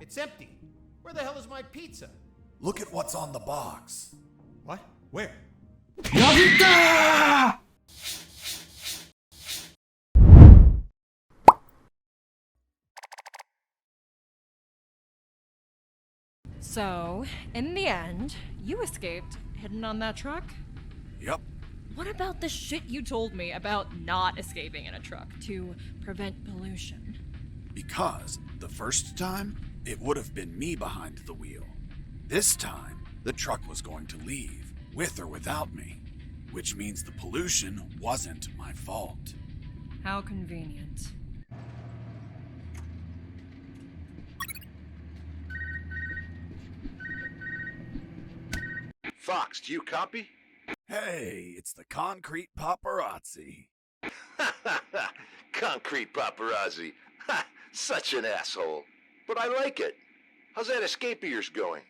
It's empty. Where the hell is my pizza? Look at what's on the box. What? Where? 여기 있다! So, in the end, you escaped, hidden on that truck? Yep. What about the shit you told me about not escaping in a truck to prevent pollution? Because the first time, it would have been me behind the wheel. This time, the truck was going to leave, with or without me, which means the pollution wasn't my fault. How convenient. Fox, do you copy? Hey, it's the concrete paparazzi. Concrete paparazzi. Ha! Such an asshole. But I like it. How's that escape of yours going?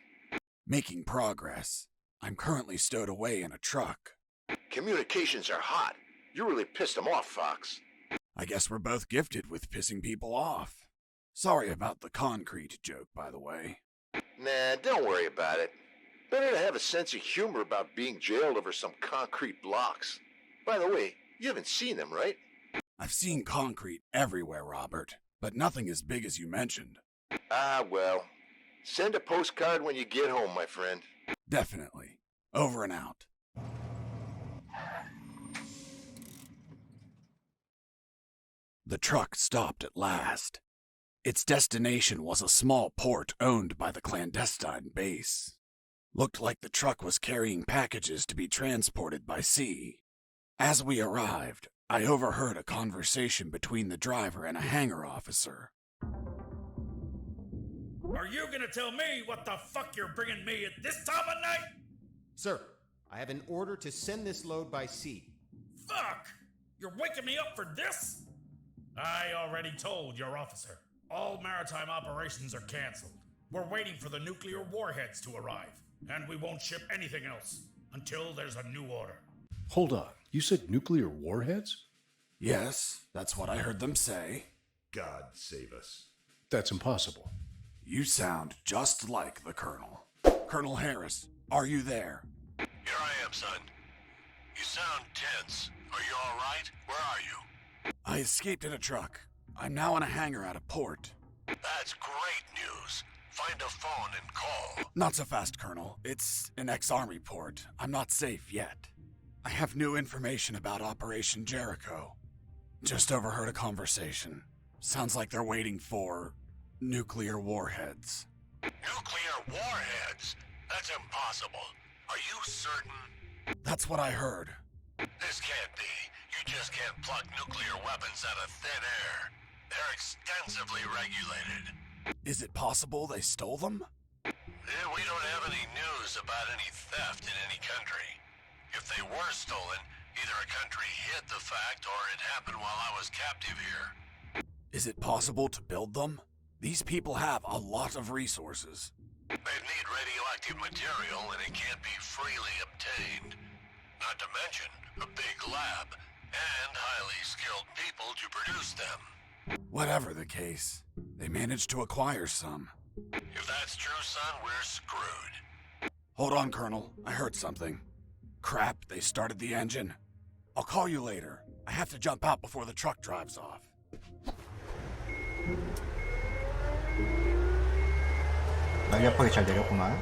Making progress. I'm currently stowed away in a truck. Communications are hot. You really pissed them off, Fox. I guess we're both gifted with pissing people off. Sorry about the concrete joke, by the way. Nah, don't worry about it. Better to have a sense of humor about being jailed over some concrete blocks. By the way, you haven't seen them, right? I've seen concrete everywhere, Robert, but nothing as big as you mentioned. Ah, well. Send a postcard when you get home, my friend. Definitely. Over and out. The truck stopped at last. Its destination was a small port owned by the clandestine base. Looked like the truck was carrying packages to be transported by sea. As we arrived, I overheard a conversation between the driver and a hangar officer. Are you gonna tell me what the fuck you're bringing me at this time of night? Sir, I have an order to send this load by sea. Fuck! You're waking me up for this? I already told your officer. All maritime operations are canceled. We're waiting for the nuclear warheads to arrive, and we won't ship anything else until there's a new order. Hold on, you said nuclear warheads? Yes, that's what I heard them say. God save us. That's impossible. You sound just like the Colonel. Colonel Harris, are you there? Here I am, son. You sound tense. Are you all right? Where are you? I escaped in a truck. I'm now in a hangar at a port. That's great news. Find a phone and call. Not so fast, Colonel. It's an ex-Army port. I'm not safe yet. I have new information about Operation Jericho. Just overheard a conversation. Sounds like they're waiting for nuclear warheads. Nuclear warheads? That's impossible. Are you certain? That's what I heard. This can't be. You just can't pluck nuclear weapons out of thin air. They're extensively regulated. Is it possible they stole them? We don't have any news about any theft in any country. If they were stolen, either a country hid the fact or it happened while I was captive here. Is it possible to build them? These people have a lot of resources. They'd need radioactive material and it can't be freely obtained. Not to mention a big lab and highly skilled people to produce them. Whatever the case, they managed to acquire some. If that's true, son, we're screwed. Hold on, Colonel. I heard something. Crap, they started the engine. I'll call you later. I have to jump out before the truck drives off. 날렵하게 잘 내렸구만.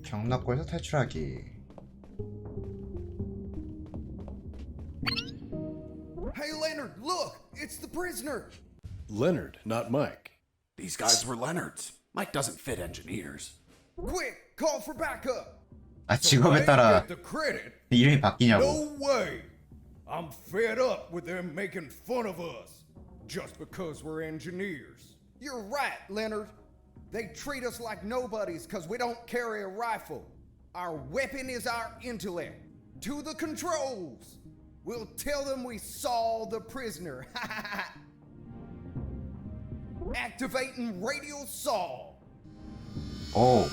경락고에서 탈출하기. Hey Leonard, look! It's the prisoner! Leonard, not Mike. These guys were Leonard's. Mike doesn't fit engineers. Quick, call for backup! 아, 직업에 따라 Get the credit? 이름이 바뀌냐고. No way! I'm fed up with them making fun of us just because we're engineers. You're right, Leonard. They treat us like nobodies because we don't carry a rifle. Our weapon is our intellect. To the controls! We'll tell them we saw the prisoner. Activating radio saw. 오,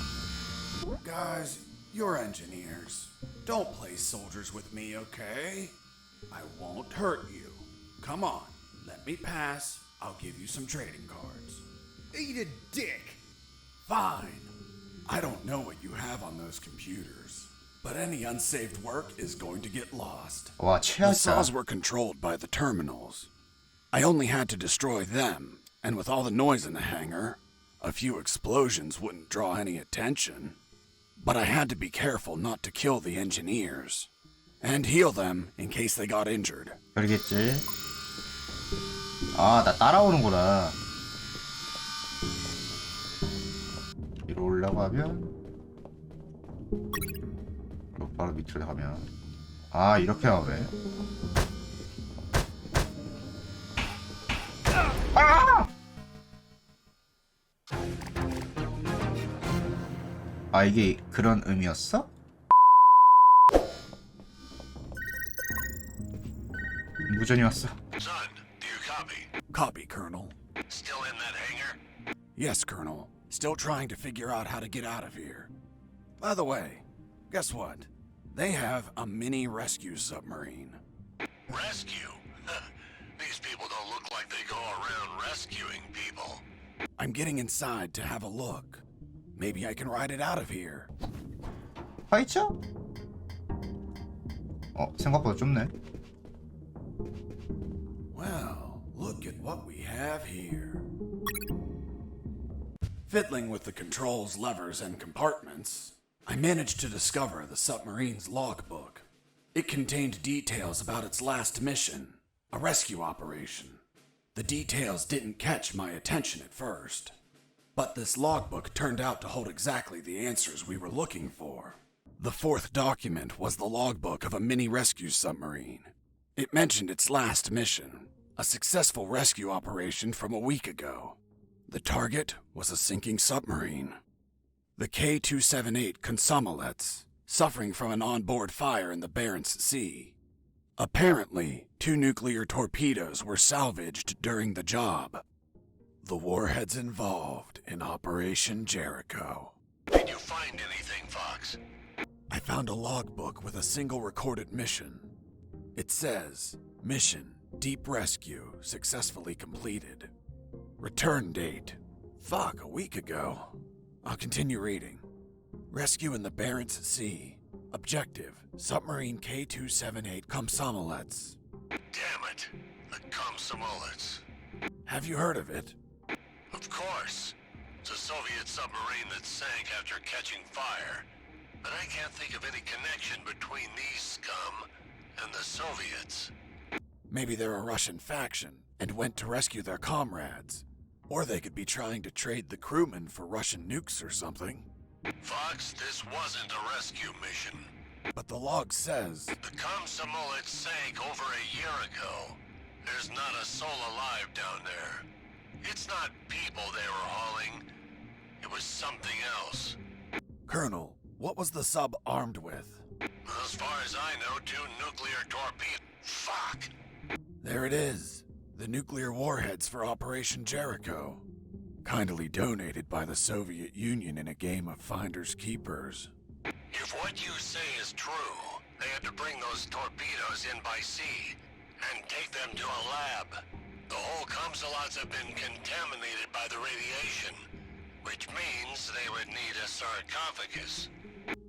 Guys, you're engineers. Don't play soldiers with me, okay? I won't hurt you. Come on, let me pass. I'll give you some trading cards. Eat a dick. Fine. I don't know what you have on those computers, but any unsaved work is going to get lost. 와, The saws 최악이다. were controlled by the terminals. I only had to destroy them, and with all the noise in the hangar, a few explosions wouldn't draw any attention. But I had to be careful not to kill the engineers, and heal them in case they got injured. 그러겠지. 아, 나 따라오는구나. 위로 올라가면 그리고 바로 밑으로 가면 아, 이렇게 하네. 아, 이게 그런 의미였어? 무전이 왔어. Son, do you copy? Copy, Colonel. Still in that hangar? Yes, Colonel. Still trying to figure out how to get out of here. By the way, guess what? They have a mini rescue submarine. Rescue? These people don't look like they go around rescuing people. I'm getting inside to have a look. Maybe I can ride it out of here. 파이쳐? 생각보다 좁네. Well, look at what we have here. Fiddling with the controls, levers, and compartments, I managed to discover the submarine's logbook. It contained details about its last mission, a rescue operation. The details didn't catch my attention at first, but this logbook turned out to hold exactly the answers we were looking for. The fourth document was the logbook of a mini rescue submarine. It mentioned its last mission, a successful rescue operation from a week ago. The target was a sinking submarine. The K-278 Komsomolets, suffering from an onboard fire in the Barents Sea. Apparently, 2 nuclear torpedoes were salvaged during the job. The warheads involved in Operation Jericho. Did you find anything, Fox? I found a logbook with a single recorded mission. It says, Mission, Deep Rescue, successfully completed. Return date. Fuck, a week ago. I'll continue reading. Rescue in the Barents Sea. Objective, submarine K-278 Komsomolets. Damn it. The Komsomolets. Have you heard of it? Of course. It's a Soviet submarine that sank after catching fire. But I can't think of any connection between these scum and the Soviets. Maybe they're a Russian faction and went to rescue their comrades. Or they could be trying to trade the crewmen for Russian nukes or something. Fox, this wasn't a rescue mission. But the log says... The Komsomolets sank over a year ago. There's not a soul alive down there. It's not people they were hauling. It was something else. Colonel, what was the sub armed with? As far as I know, 2 nuclear torpedoes. Fuck! There it is. The nuclear warheads for Operation Jericho. Kindly donated by the Soviet Union in a game of Finders Keepers. If what you say is true, they had to bring those torpedoes in by sea and take them to a lab. The whole Komsomolets have been contaminated by the radiation, which means they would need a sarcophagus.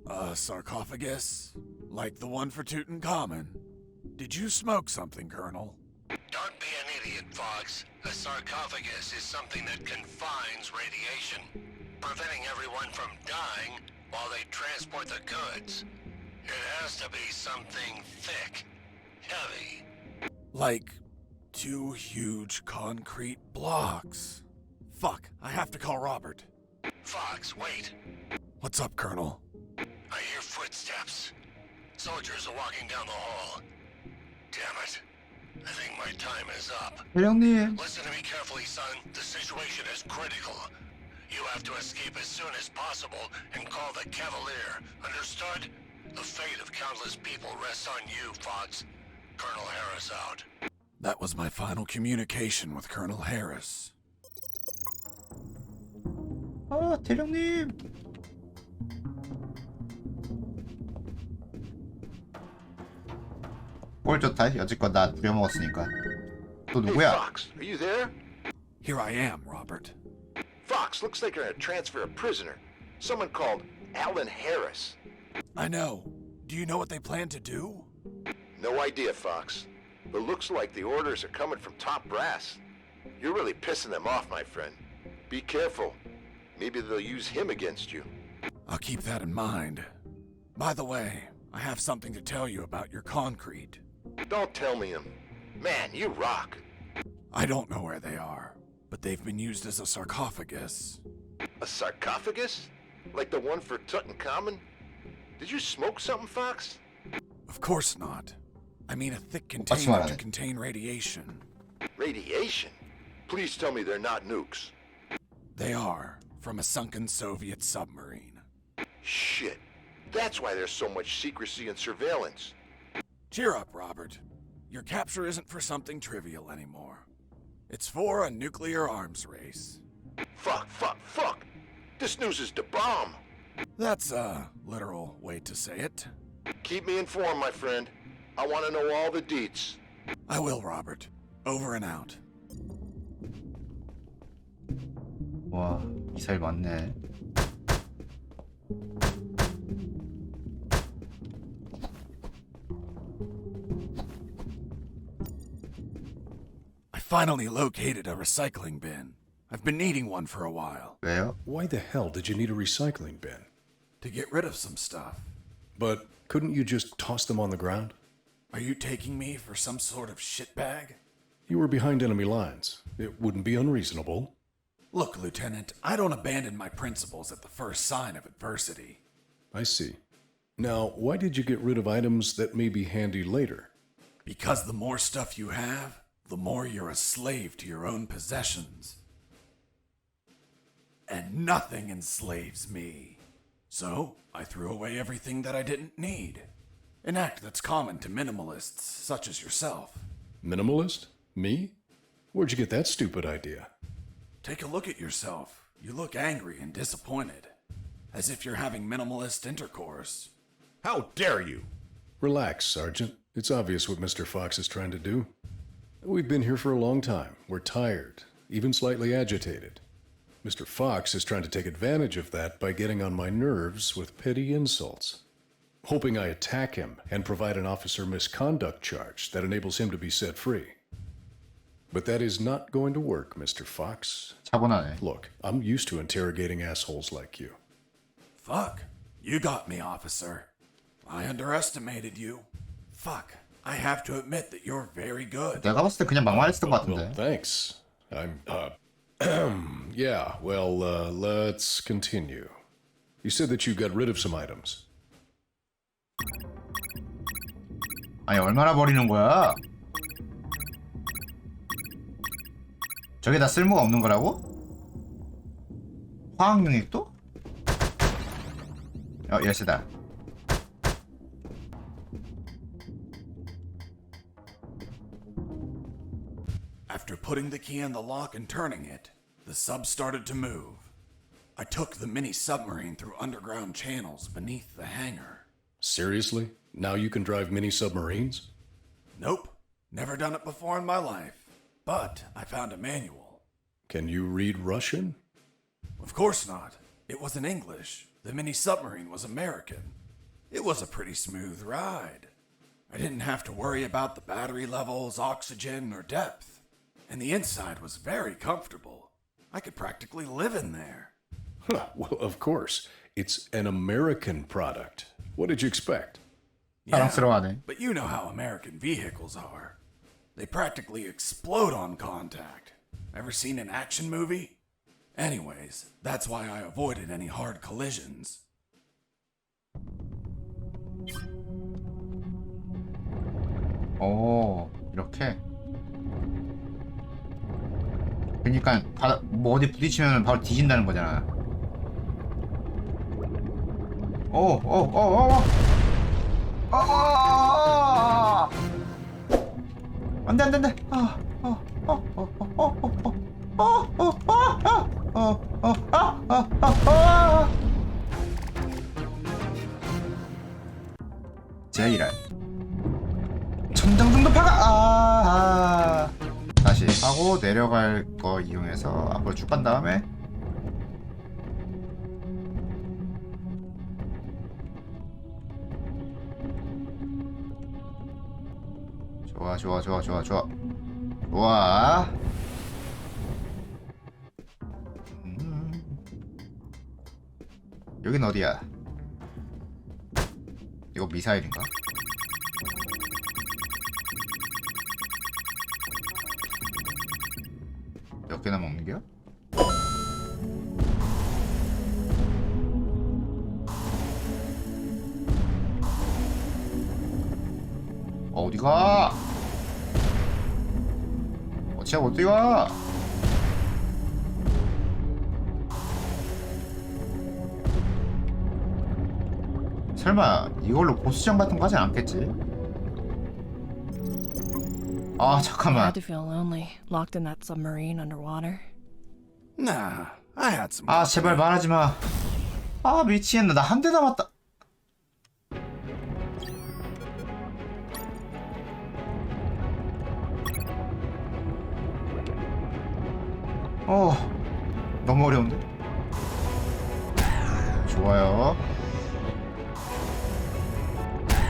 A sarcophagus? Like the one for Tutankhamun? Did you smoke something, Colonel? Don't be an idiot, Fox. A sarcophagus is something that confines radiation, preventing everyone from dying while they transport the goods. It has to be something thick, heavy. Like 2 huge concrete blocks. Fuck, I have to call Robert. Fox, wait. What's up, Colonel? I hear footsteps. Soldiers are walking down the hall. Damn it. I think my time is up. 회장님. Listen to me carefully, son. The situation is critical. You have to escape as soon as possible and call the Cavalier. Understood? The fate of countless people rests on you, Fox. Colonel Harris out. That was my final communication with Colonel Harris. 아, 대령님. 꼴 좋다. 여지껏 나 부려먹었으니까. 또 Hey, 누구야? Fox, are you there? Here I am, Robert. Fox, looks like you're gonna transfer a prisoner. Someone called Alan Harris. I know. Do you know what they plan to do? No idea, Fox. But looks like the orders are coming from top brass. You're really pissing them off, my friend. Be careful. Maybe they'll use him against you. I'll keep that in mind. By the way, I have something to tell you about your concrete. Don't tell me him. Man, you rock. I don't know where they are, but they've been used as a sarcophagus. A sarcophagus? Like the one for Tutankhamun? Did you smoke something, Fox? Of course not. I mean a thick What's container wrong? to contain radiation. Radiation? Please tell me they're not nukes. They are, from a sunken Soviet submarine. Shit. That's why there's so much secrecy and surveillance. Cheer up, Robert. Your capture isn't for something trivial anymore. It's for a nuclear arms race. Fuck, fuck, fuck! This news is the bomb! That's a literal way to say it. Keep me informed, my friend. I want to know all the deets. I will, Robert. Over and out. 와, 미사일 많네. I finally located a recycling bin. I've been needing one for a while. 왜요? Why the hell did you need a recycling bin? To get rid of some stuff. But couldn't you just toss them on the ground? Are you taking me for some sort of shitbag? You were behind enemy lines. It wouldn't be unreasonable. Look, Lieutenant, I don't abandon my principles at the first sign of adversity. I see. Now, why did you get rid of items that may be handy later? Because the more stuff you have, the more you're a slave to your own possessions. And nothing enslaves me. So, I threw away everything that I didn't need. An act that's common to minimalists such as yourself. Minimalist? Me? Where'd you get that stupid idea? Take a look at yourself. You look angry and disappointed. As if you're having minimalist intercourse. How dare you? Relax, Sergeant. It's obvious what Mr. Fox is trying to do. We've been here for a long time. We're tired, even slightly agitated. Mr. Fox is trying to take advantage of that by getting on my nerves with petty insults, hoping I attack him and provide an officer misconduct charge that enables him to be set free. But that is not going to work, Mr. Fox. 차분하네. Look, I'm used to interrogating assholes like you. Fuck. You got me, officer. I underestimated you. Fuck. I have to admit that you're very good. 내가 봤을 때 그냥 막말했던 것 Well, 같은데. thanks. Yeah, well, let's continue. You said that you got rid of some items. 아니, 얼마나 버리는 거야? 저게 다 쓸모가 없는 거라고? 화학용액도? 열쇠다. After putting the key in the lock and turning it, the sub started to move. I took the mini submarine through underground channels beneath the hangar. Seriously? Now you can drive mini submarines? Nope. Never done it before in my life. But I found a manual. Can you read Russian? Of course not. It was in English. The mini submarine was American. It was a pretty smooth ride. I didn't have to worry about the battery levels, oxygen, or depth. And the inside was very comfortable. I could practically live in there. Huh, well, of course. It's an American product. What did you expect? 사랑스러워하네. But you know how American vehicles are. They practically explode on contact. Ever seen an action movie? Anyways, that's why I avoided any hard collisions. 오, 이렇게. 그러니까 뭐 어디 부딪히면 바로 뒤진다는 거잖아. 안돼. 제이랄. 천장 정도 파가. 다시 하고 내려갈 거 이용해서 앞으로 쭉 간 다음에 좋아 좋아 좋아 좋아 좋아 좋아. 여긴 어디야? 이거 미사일인가? 몇 개나 먹는겨? 어디가? 어찌야 어디가? 설마 이걸로 보스전 같은 거 하진 않겠지? 아 잠깐만. Had to feel lonely, locked in that submarine underwater. Nah, I had some. 아 제발 말하지 마. 아 미치겠네. 나 한 대 남았다. 너무 어려운데? 좋아요.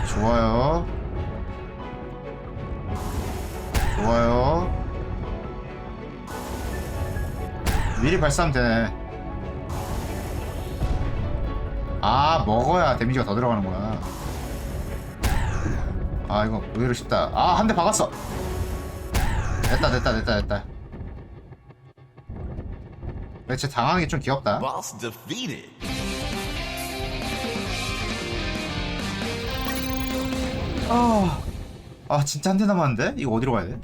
좋아요. 좋아요. 미리 발사하면 되네. 아 먹어야 데미지가 더 들어가는구나. 아 이거 의외로 쉽다. 아 한 대 박았어. 됐다. 대체 당하는 게 좀 귀엽다. Boss defeated. 아 진짜 한 대 남았는데? 이거 어디로 가야 돼?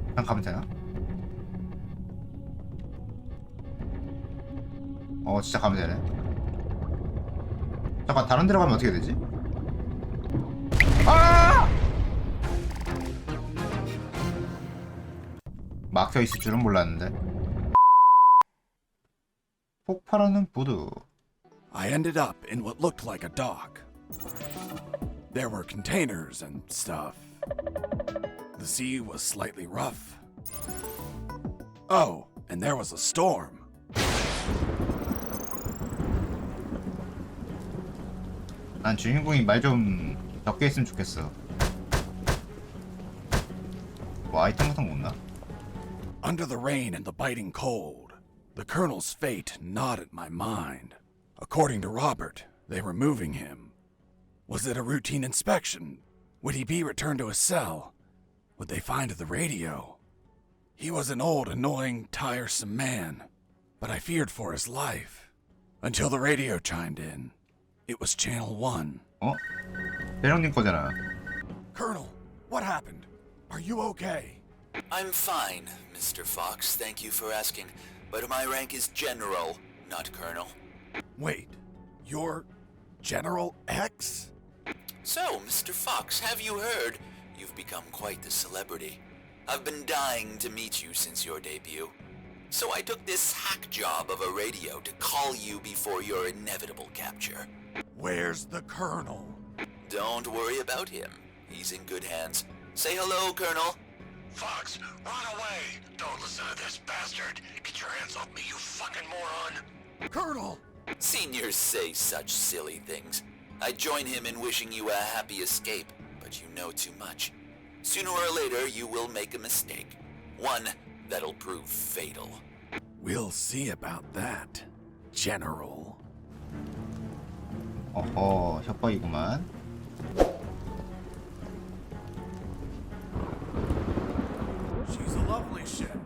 그냥 가면 되나? 진짜 가면 되네. 잠깐 다른 데로 가면 어떻게 되지? 아! 막혀 있을 줄은 몰랐는데. 폭발하는 부두. I ended up in what looked like a dock. There were containers and stuff. The sea was slightly rough. Oh, and there was a storm. 난 주인공이 말 좀 적게 했으면 좋겠어. 뭐 아이템 같은 거 없나? Under the rain and the biting cold, the colonel's fate gnawed at my mind. According to Robert, they were moving him. Was it a routine inspection? Would he be returned to his cell? Would they find the radio? He was an old, annoying, tiresome man, but I feared for his life. Until the radio chimed in. It was Channel 1. 대령님 거잖아. Colonel, what happened? Are you okay? I'm fine, Mr. Fox. Thank you for asking. But my rank is General, not Colonel. Wait, you're General X? So, Mr. Fox, have you heard? You've become quite the celebrity. I've been dying to meet you since your debut. So I took this hack job of a radio to call you before your inevitable capture. Where's the Colonel? Don't worry about him. He's in good hands. Say hello, Colonel. Fox, run away! Don't listen to this bastard! Get your hands off me, you fucking moron! Colonel! Seniors say such silly things. I join him in wishing you a happy escape, but you know too much. Sooner or later, you will make a mistake. One that'll prove fatal. We'll see about that, General. 어허, 협박이구만. She's a lovely ship.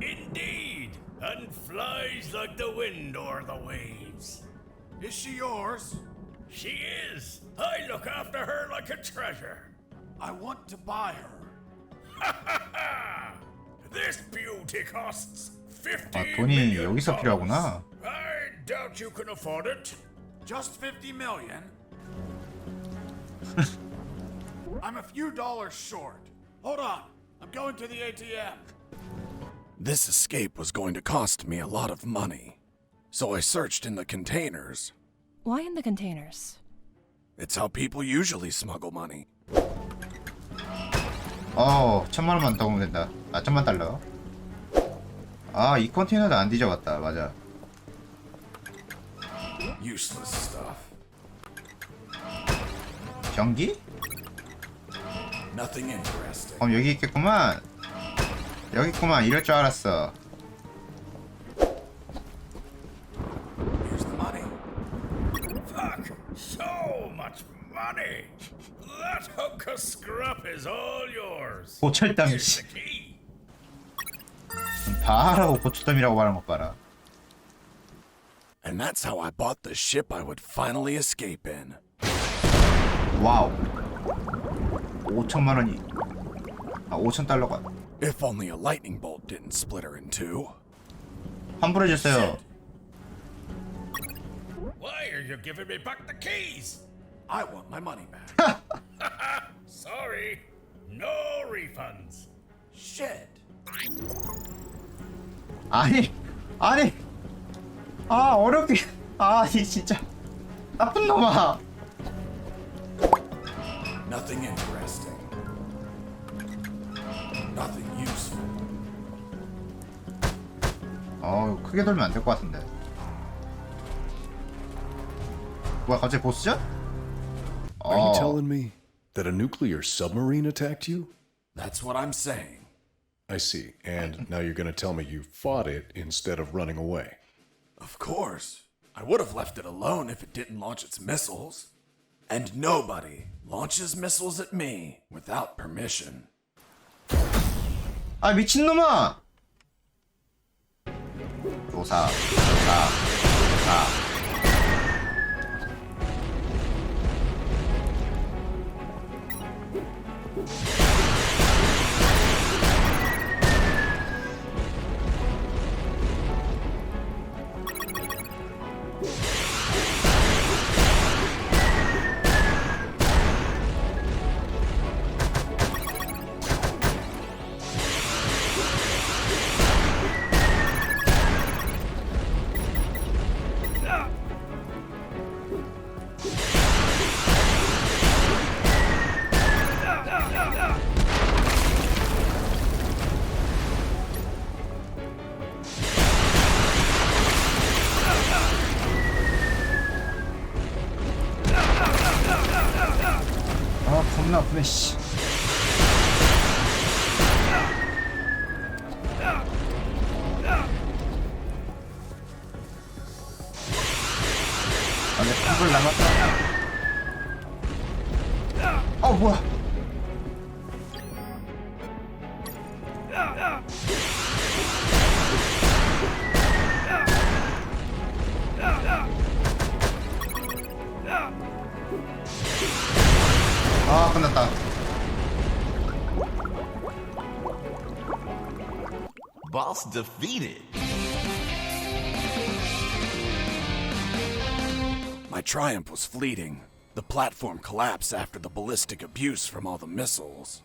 Indeed, and flies like the wind or the waves. Is she yours? She is. I look after her like a treasure. I want to buy her. Ha ha ha! This beauty costs $50 돈이 million. 여기서 필요하구나. I doubt you can afford it. Just 50 million? I'm a few dollars short. Hold on, I'm going to the ATM. This escape was going to cost me a lot of money, so I searched in the containers. Why in the containers? It's how people usually smuggle money. 1,000만원만 더 오면 된다. 아, 1,000만 달러. 아, 이 컨테이너도 안 뒤져봤다. 맞아. Useless stuff. 전기? Nothing interesting. 여기 있겠구만. 여기 있구만. 이럴 줄 알았어. Here's the money. Fuck! So much money! That hunk of scruff is all yours. 고철담 Here's 씨. the key. 바라고 고추덤이라고 말하는 것 봐라. And that's how I bought the ship I would finally escape in. 와우. 5,000만원이. 아, 5,000달러가. If only a lightning bolt didn't split her in two. 환불해줬어요. Why are you giving me back the keys? I want my money back. Sorry, no refunds. Shit. 아니. 아, 어렵게. 아니, 진짜. 나쁜 놈아. Nothing interesting. Nothing useful. 크게 돌면 안 될 것 같은데. 뭐야, 갑자기 보스전? Are you telling me that a nuclear submarine attacked you? That's what I'm saying. I see. And now you're going to tell me you fought it instead of running away. Of course. I would have left it alone if it didn't launch its missiles. And nobody launches missiles at me without permission. 아, 미친놈아! 조사. 겁나 아프네, 씨. 아니, 한불 남았다. 뭐야. 아, 끝났다. Boss defeated. My triumph was fleeting. The platform collapsed after the ballistic abuse from all the missiles.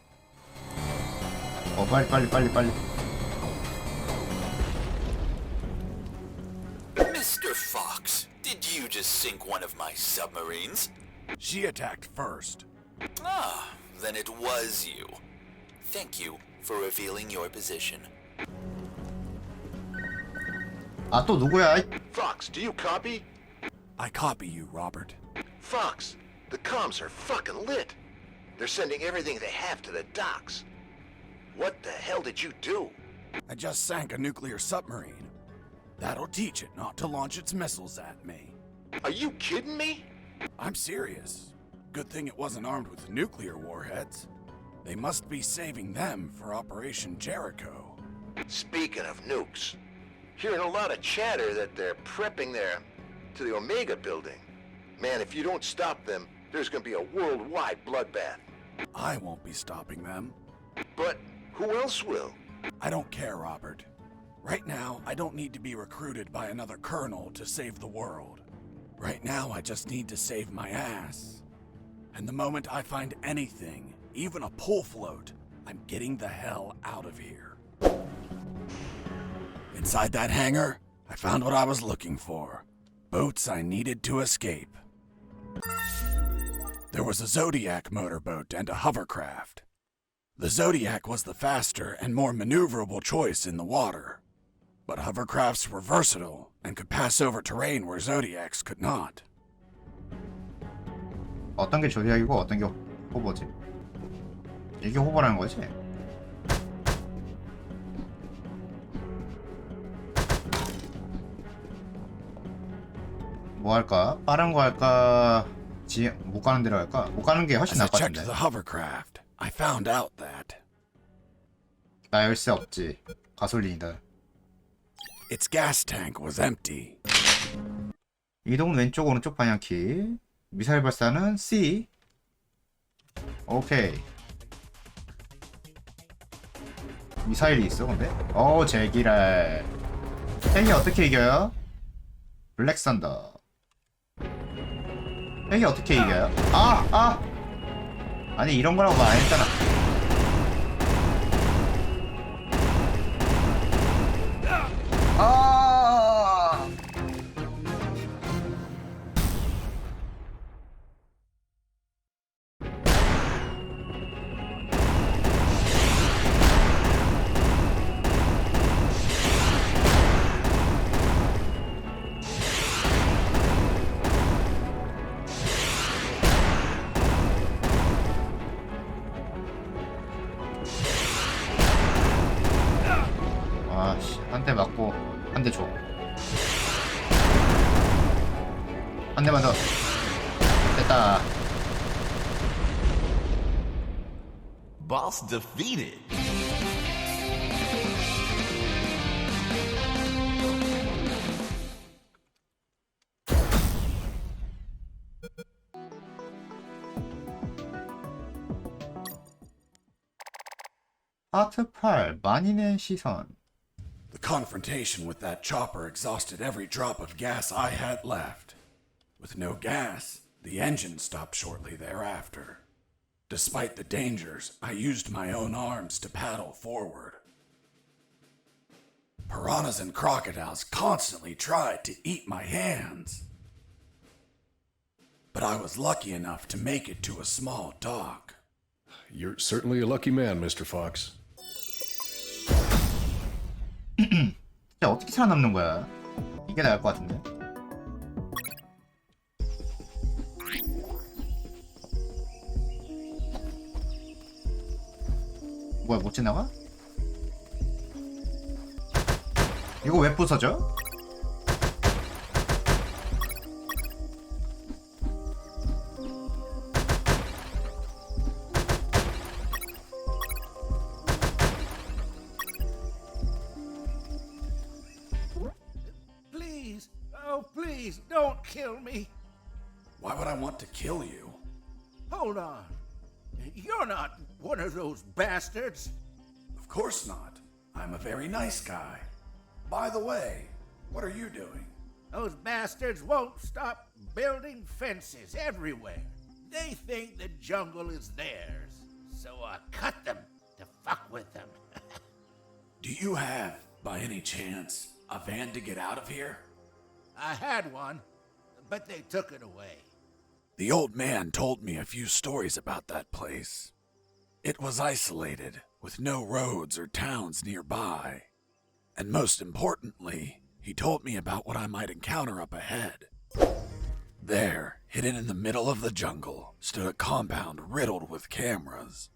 빨리. Mr. Fox, did you just sink one of my submarines? She attacked first. Ah, then it was you. Thank you for revealing your position. 아, 또 누구야? Fox, do you copy? I copy you, Robert. Fox, the comms are fucking lit. They're sending everything they have to the docks. What the hell did you do? I just sank a nuclear submarine. That'll teach it not to launch its missiles at me. Are you kidding me? I'm serious. Good thing it wasn't armed with nuclear warheads. They must be saving them for Operation Jericho. Speaking of nukes, hearing a lot of chatter that they're prepping to the Omega building. Man, if you don't stop them, there's gonna be a worldwide bloodbath. I won't be stopping them. But who else will? I don't care, Robert. Right now, I don't need to be recruited by another colonel to save the world. Right now, I just need to save my ass. And the moment I find anything, even a pull float, I'm getting the hell out of here. Inside that hangar, I found what I was looking for. Boats I needed to escape. There was a Zodiac motorboat and a hovercraft. The Zodiac was the faster and more maneuverable choice in the water, but hovercrafts were versatile and could pass over terrain where Zodiacs could not. 어떤 게 조디악이고 어떤 게 호버지? 이게 호버라는 거지? 뭐 할까? 빠른 거 할까? 못 가는 데로 할까? 못 가는 게 훨씬 As I 나을 것 checked 같은데. the hovercraft, I found out that 나 열쇠 없지. 가솔린이다. its gas tank was empty. 이동은 왼쪽 오른쪽 방향키. 미사일 발사는 C. 오케이. 미사일이 있어 근데? 제기랄. 핵이 어떻게 이겨요? 블랙 선더. 핵이 어떻게 이겨요? 아니 이런 거라고 말 안 했잖아. 한 대 맞고 한 대 줘. 한 대만 더. 됐다. Boss defeated. 파트 8 만인의 시선. The confrontation with that chopper exhausted every drop of gas I had left. With no gas, the engine stopped shortly thereafter. Despite the dangers, I used my own arms to paddle forward. Piranhas and crocodiles constantly tried to eat my hands. But I was lucky enough to make it to a small dock. You're certainly a lucky man, Mr. Fox. 진짜 어떻게 살아남는 거야? 이게 나을 것 같은데. 뭐야 못 지나가? 이거 왜 부서져? Please, don't kill me. Why would I want to kill you? Hold on. You're not one of those bastards. Of course not. I'm a very nice guy. By the way, what are you doing? Those bastards won't stop building fences everywhere. They think the jungle is theirs, so I cut them to fuck with them. Do you have, by any chance, a van to get out of here? I had one, but they took it away. The old man told me a few stories about that place. It was isolated, with no roads or towns nearby. And most importantly, he told me about what I might encounter up ahead. There, hidden in the middle of the jungle, stood a compound riddled with cameras.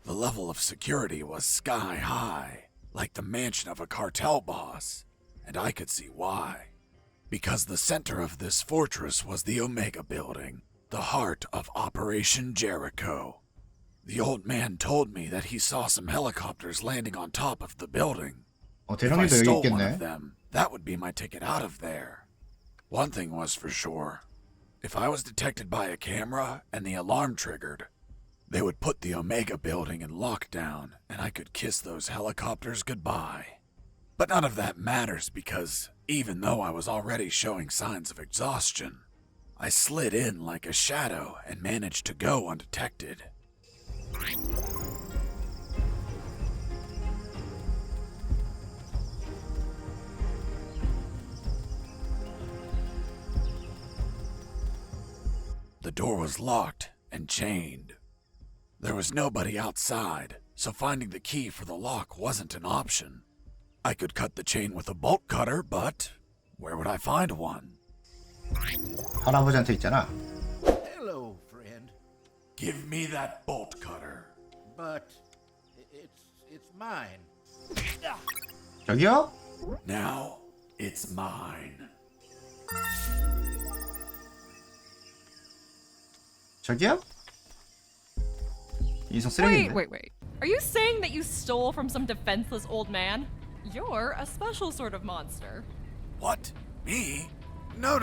The level of security was sky high, like the mansion of a cartel boss, and I could see why. Because the center of this fortress was the Omega Building, the heart of Operation Jericho. The old man told me that he saw some helicopters landing on top of the building. If I stole one of them, that would be my ticket out of there. One thing was for sure. If I was detected by a camera and the alarm triggered, they would put the Omega Building in lockdown and I could kiss those helicopters goodbye. But none of that matters because even though I was already showing signs of exhaustion, I slid in like a shadow and managed to go undetected. The door was locked and chained. There was nobody outside, so finding the key for the lock wasn't an option. I could cut the chain with a bolt cutter, but where would I find one? 할아버지한테 있잖아. Hello, friend. Give me that bolt cutter. But it's mine. 저기요? Now it's mine. 저기요? 이성 쓰레기인데. Wait. Are you saying that you stole from some defenseless old man? You're a special sort of monster. What? Me? No.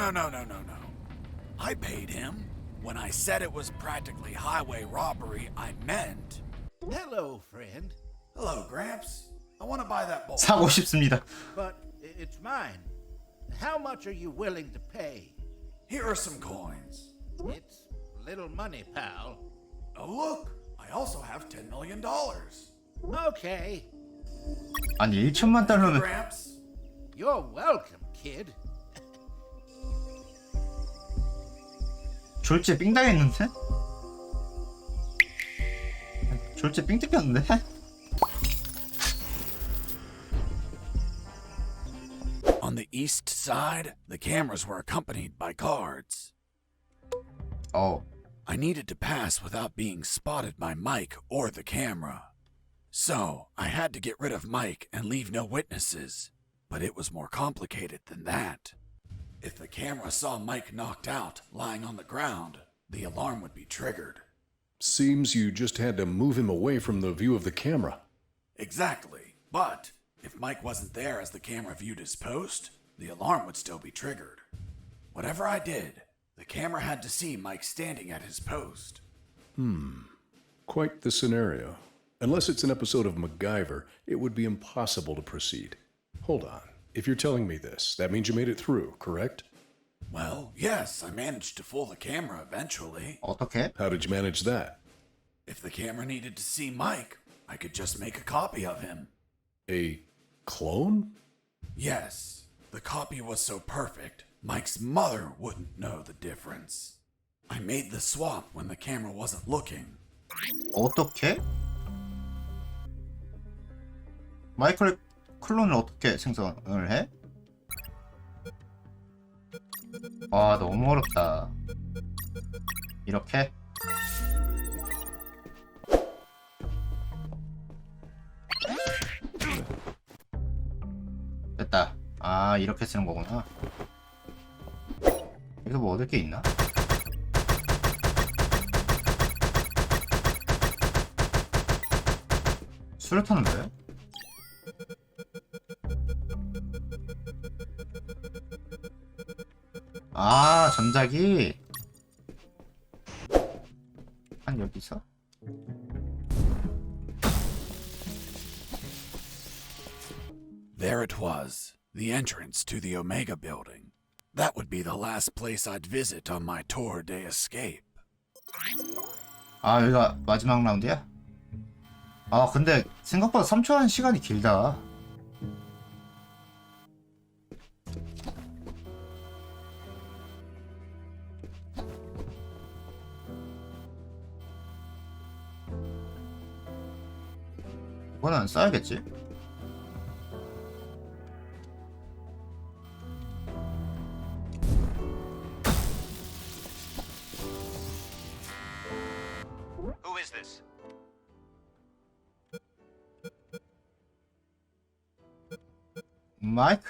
I paid him. When I said it was practically highway robbery, I meant... Hello, friend. Hello, Gramps. I want to buy that bolt. 사고 싶습니다. But it's mine. How much are you willing to pay? Here are some coins. It's little money, pal. Oh, look. I also have $10 million. Okay. 아니 1천만 달러는 Gramps. You're welcome, kid. 졸지에 삥 당했는데? 졸지에 삥 뜯겼는데? On the east side, the cameras were accompanied by guards. Oh. I needed to pass without being spotted by Mike or the camera. So, I had to get rid of Mike and leave no witnesses. But it was more complicated than that. If the camera saw Mike knocked out, lying on the ground, the alarm would be triggered. Seems you just had to move him away from the view of the camera. Exactly. But if Mike wasn't there as the camera viewed his post, the alarm would still be triggered. Whatever I did, the camera had to see Mike standing at his post. Quite the scenario. Unless it's an episode of MacGyver, it would be impossible to proceed. Hold on. If you're telling me this, that means you made it through, correct? Well, yes, I managed to fool the camera eventually. 어떻게? How did you manage that? If the camera needed to see Mike, I could just make a copy of him. A clone? Yes, the copy was so perfect, Mike's mother wouldn't know the difference. I made the swap when the camera wasn't looking. 어떻게? 마이클의 클론을 어떻게 생성을 해? 와 너무 어렵다. 이렇게? 됐다. 아 이렇게 쓰는 거구나. 여기서 뭐 얻을 게 있나? 수류탄은 왜? 아 전자기 한 여기서? There it was, the entrance to the Omega building. That would be the last place I'd visit on my tour de escape. 아 여기가 마지막 라운드야? 아 근데 생각보다 3초 한 시간이 길다. 이거는 써야겠지? Who is this? Mike?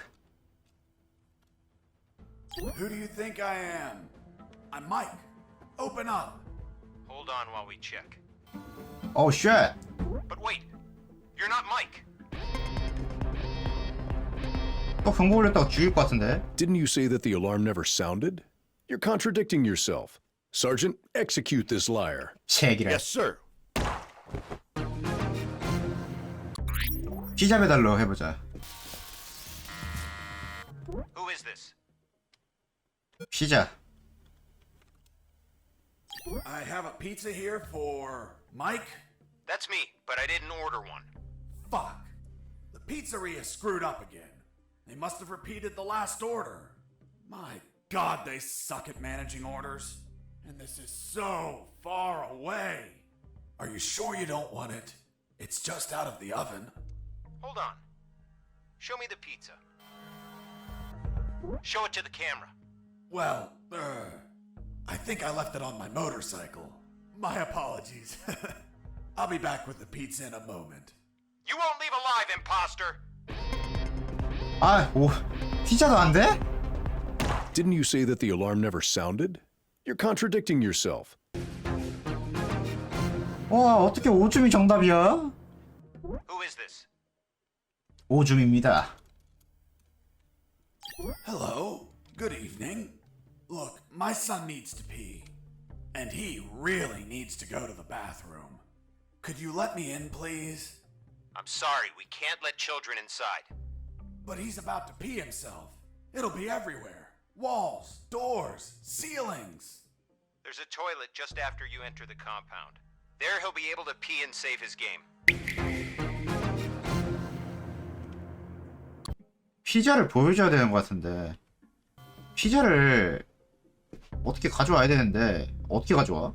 Who do you think I am? I'm Mike. Open up. Hold on while we check. Oh shit! But wait, you're not Mike. 또 경고 울렸다고 죽일 것 같은데? Didn't you say that the alarm never sounded? You're contradicting yourself. Sergeant, execute this liar. 제기를. Yes, sir. 피자 배달로 해보자. Who is this? 피자. I have a pizza here for Mike. That's me, but I didn't order one. Fuck. The pizzeria screwed up again. They must have repeated the last order. My God, they suck at managing orders. And this is so far away. Are you sure you don't want it? It's just out of the oven. Hold on. Show me the pizza. Show it to the camera. Well, I think I left it on my motorcycle. My apologies. I'll be back with the pizza in a moment. You won't leave alive, imposter! 아, 오, 피자도 안 돼? Didn't you say that the alarm never sounded? You're contradicting yourself. 와, 어떻게 오줌이 정답이야? Who is this? 오줌입니다. Hello. Good evening. Look, my son needs to pee. And he really needs to go to the bathroom. Could you let me in, please? I'm sorry, we can't let children inside. But he's about to pee himself. It'll be everywhere. Walls, doors, ceilings. There's a toilet just after you enter the compound. There he'll be able to pee and save his game. 피자를 보여줘야 되는 것 같은데. 피자를 어떻게 가져와야 되는데 어떻게 가져와?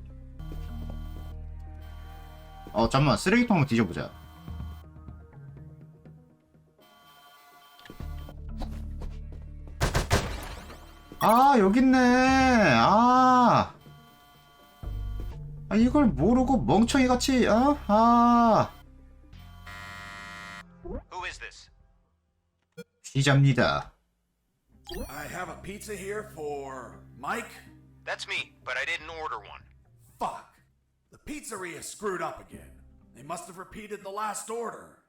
잠깐만, 쓰레기통 한번 뒤져보자. 아, 여기 있네. 이걸 모르고 멍청이 같이. Who is this? 피자입니다. I have a pizza here for Mike. That's me, but I didn't order one. Fuck. The pizzeria screwed up again. They must have repeated the last order.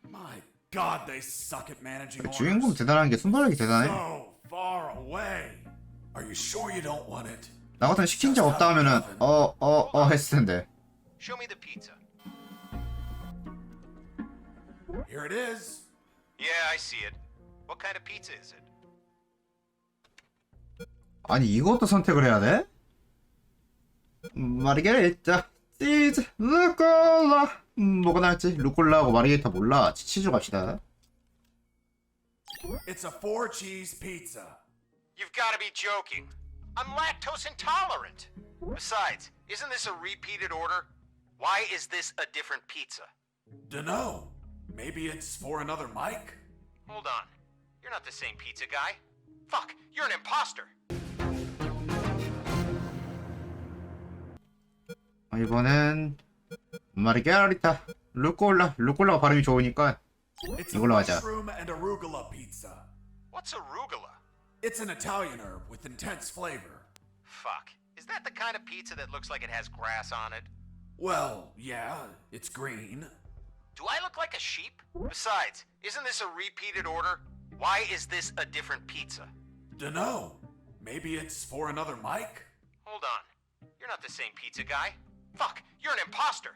My God, they suck at managing 주인공 orders. 대단한 게 순발력이 대단해. So far away. Are you sure you don't want it? 나 같으면 시킨 적 없다 하면은 했을 텐데. Show me the pizza. Here it is. Yeah, I see it. What kind of pizza is it? 아니, 이것도 선택을 해야 돼? 마르게리타, 치즈, 루꼴라. 뭐가 나을지? 루꼴라하고 마르게리타 몰라. 치즈로 갑시다. It's a 4-cheese pizza. You've got to be joking. I'm lactose intolerant. Besides, isn't this a repeated order? Why is this a different pizza? Dunno. Maybe it's for another Mike? Hold on. You're not the same pizza guy. Fuck, you're an imposter. 이번엔 마르게리타, 루꼴라가 발음이 좋으니까 It's a 이걸로 하자. mushroom and arugula pizza. What's arugula? It's an Italian herb with intense flavor. Fuck. Is that the kind of pizza that looks like it has grass on it? Well, yeah, it's green. Do I look like a sheep? Besides, isn't this a repeated order? Why is this a different pizza? Dunno. Maybe it's for another Mike? Hold on. You're not the same pizza guy. Fuck, you're an imposter.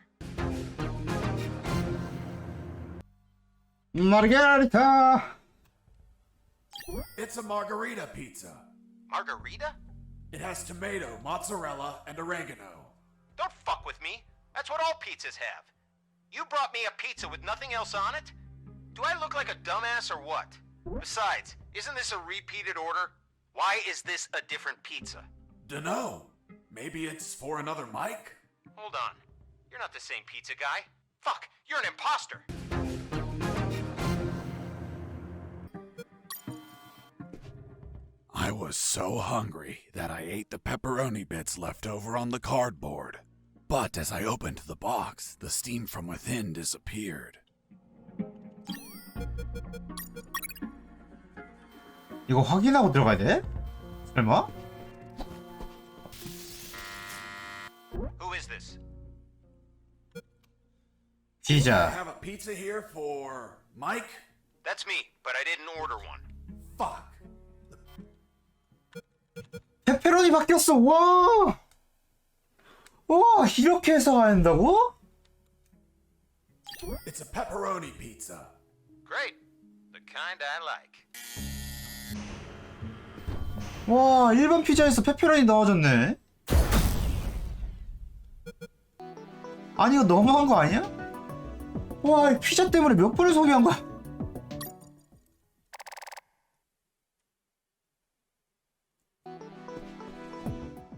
마르게리타. It's a margarita pizza. Margarita? It has tomato, mozzarella, and oregano. Don't fuck with me. That's what all pizzas have. You brought me a pizza with nothing else on it? Do I look like a dumbass or what? Besides, isn't this a repeated order? Why is this a different pizza? Dunno. Maybe it's for another Mike? Hold on. You're not the same pizza guy. Fuck, you're an imposter. I was so hungry that I ate the pepperoni bits left over on the cardboard. But as I opened the box, the steam from within disappeared. 이거 확인하고 들어가야 돼? 설마? Who is this? I 피자. have a pizza here for Mike? That's me, but I didn't order one. Fuck. 페페로니 바뀌었어. 와. 와, 이렇게 해서 한다고? It's a pepperoni pizza. Great. The kind I like. 와, 일반 피자에서 페페로니 넣어줬네. 아니, 이거 너무한 거 아니야? 와, 이 피자 때문에 몇 번을 소개한 거야?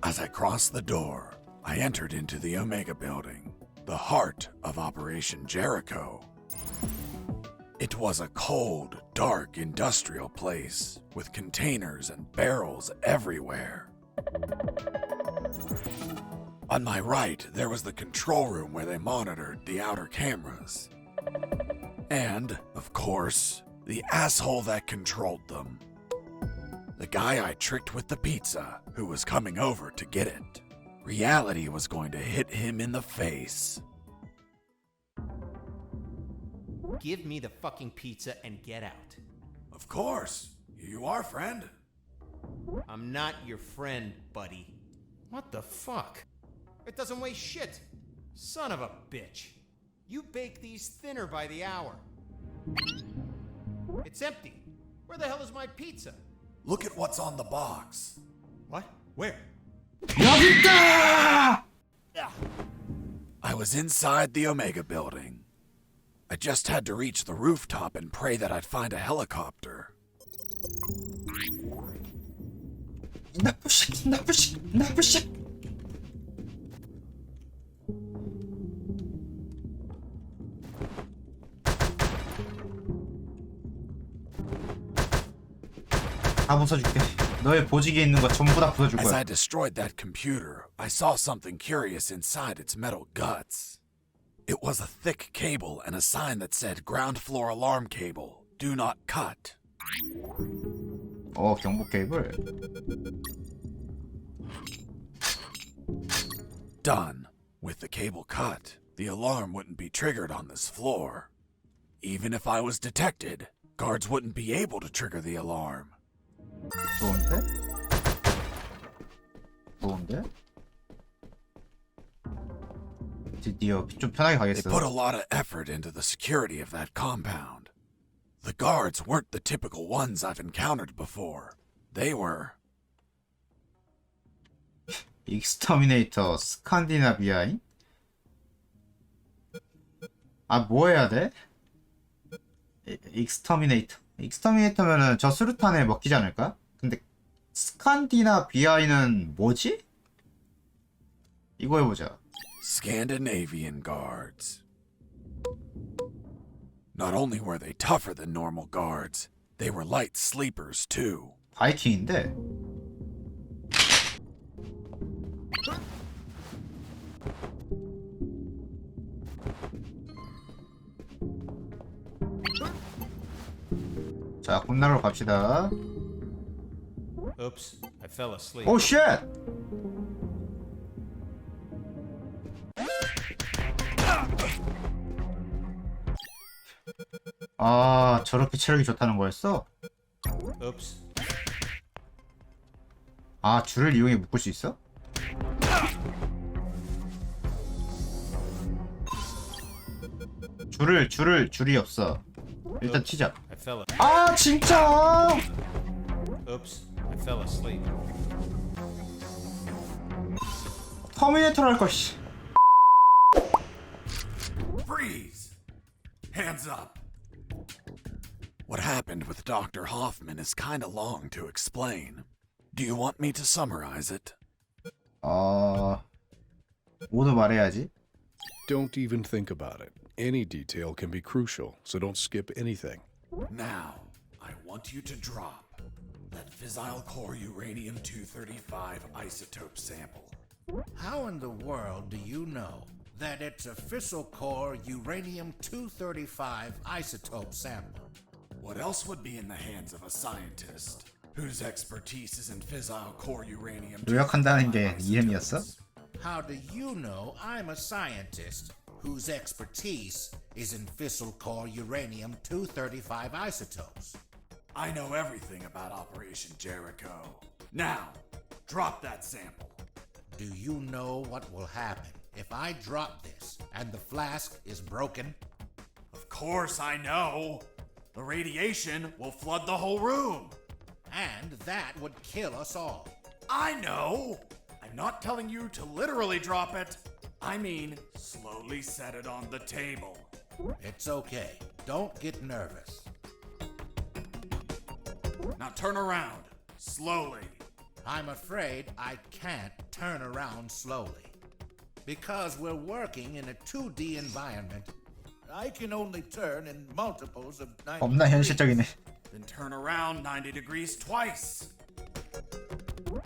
As I crossed the door, I entered into the Omega building. the heart of Operation Jericho. It was a cold, dark industrial place with containers and barrels everywhere. On my right, there was the control room where they monitored the outer cameras. And, of course, the asshole that controlled them. The guy I tricked with the pizza, who was coming over to get it. Reality was going to hit him in the face. Give me the fucking pizza and get out. Of course. You are, friend. I'm not your friend, buddy. What the fuck? It doesn't weigh shit. Son of a bitch. You bake these thinner by the hour. It's empty. Where the hell is my pizza? Look at what's on the box. What? Where? I was inside the Omega building. I just had to reach the rooftop and pray that I'd find a helicopter. 다 부숴줄게. 너의 보직에 있는 거 전부 다 부숴줄 As 거야. I destroyed that computer, I saw something curious inside its metal guts. It was a thick cable and a sign that said ground floor alarm cable, do not cut. 경보 케이블. Done. With the cable cut, the alarm wouldn't be triggered on this floor. Even if I was detected, guards wouldn't be able to trigger the alarm. 좋은데? 좋은데? 드디어 좀 편하게 They 가겠어. put a lot of effort into the security of that compound. The guards weren't the typical ones I've encountered before. They were... 익스터미네이터 스칸디나비아인? 뭐 해야 돼? 익스터미네이터면은 저 수류탄에 먹히지 않을까? 근데 스칸디나비아인은 뭐지? 이거 해보자. Scandinavian guards. Not only were they tougher than normal guards, they were light sleepers too. 바이킹인데? 자, 군나라로 갑시다. Oops, I fell asleep. 오 쉣! 저렇게 체력이 좋다는 거였어? Oops. 줄을 이용해 묶을 수 있어? 줄이 없어. 일단 튀자. I fell 진짜! Oops, I fell asleep. 터미네이터로 할 걸, 씨. Freeze! Hands up! What happened with Dr. Hoffman is kinda long to explain. Do you want me to summarize it? 모두 말해야지. Don't even think about it. Any detail can be crucial, so don't skip anything. Now, I want you to drop that fissile core uranium-235 isotope sample. How in the world do you know that it's a fissile core uranium-235 isotope sample? What else would be in the hands of a scientist whose expertise is in fissile core uranium? 요약한다는 게 이름이었어? How do you know I'm a scientist whose expertise is in fissile core uranium-235 isotopes? I know everything about Operation Jericho. Now, drop that sample. Do you know what will happen if I drop this and the flask is broken? Of course I know. The radiation will flood the whole room. And that would kill us all. I know. I'm not telling you to literally drop it. I mean, slowly set it on the table. It's okay. Don't get nervous. Now turn around. Slowly. I'm afraid I can't turn around slowly. Because we're working in a 2D environment, I can only turn in multiples of 90 겁나 현실적이네. Then turn around 90 degrees twice.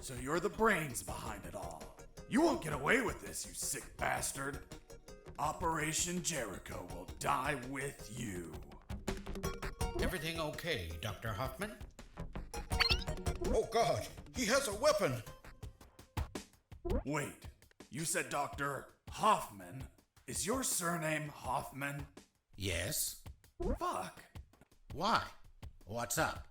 So you're the brains behind it all. You won't get away with this, you sick bastard. Operation Jericho will die with you. Everything okay, Dr. Hoffman? Oh God, he has a weapon! Wait, you said Dr. Hoffman. Is your surname Hoffman? Yes. Fuck. Why? What's up?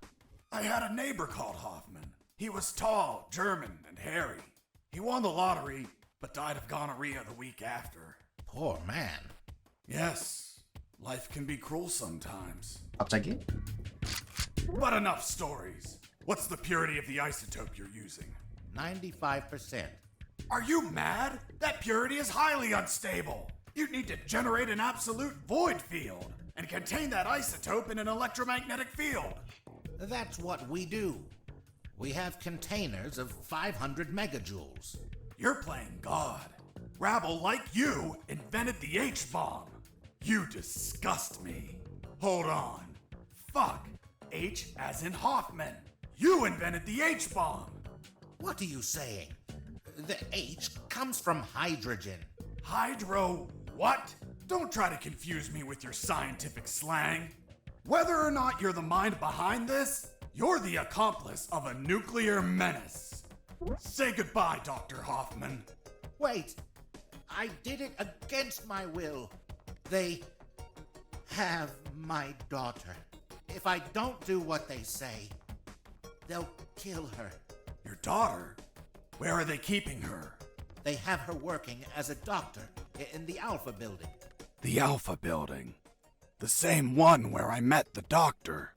I had a neighbor called Hoffman. He was tall, German, and hairy. He won the lottery, but died of gonorrhea the week after. Poor man. Yes, life can be cruel sometimes. 갑자기? But enough stories. What's the purity of the isotope you're using? 95%. Are you mad? That purity is highly unstable. You'd need to generate an absolute void field and contain that isotope in an electromagnetic field. That's what we do. We have containers of 500 megajoules. You're playing God. Rabble like you invented the H-bomb. You disgust me. Hold on. Fuck. H as in Hoffman. You invented the H-bomb. What are you saying? The H comes from hydrogen. Hydro what? Don't try to confuse me with your scientific slang. Whether or not you're the mind behind this, you're the accomplice of a nuclear menace. Say goodbye, Dr. Hoffman. Wait, I did it against my will. They have my daughter. If I don't do what they say, they'll kill her. Your daughter? Where are they keeping her? They have her working as a doctor in the Alpha building. The Alpha building. The same one where I met the doctor.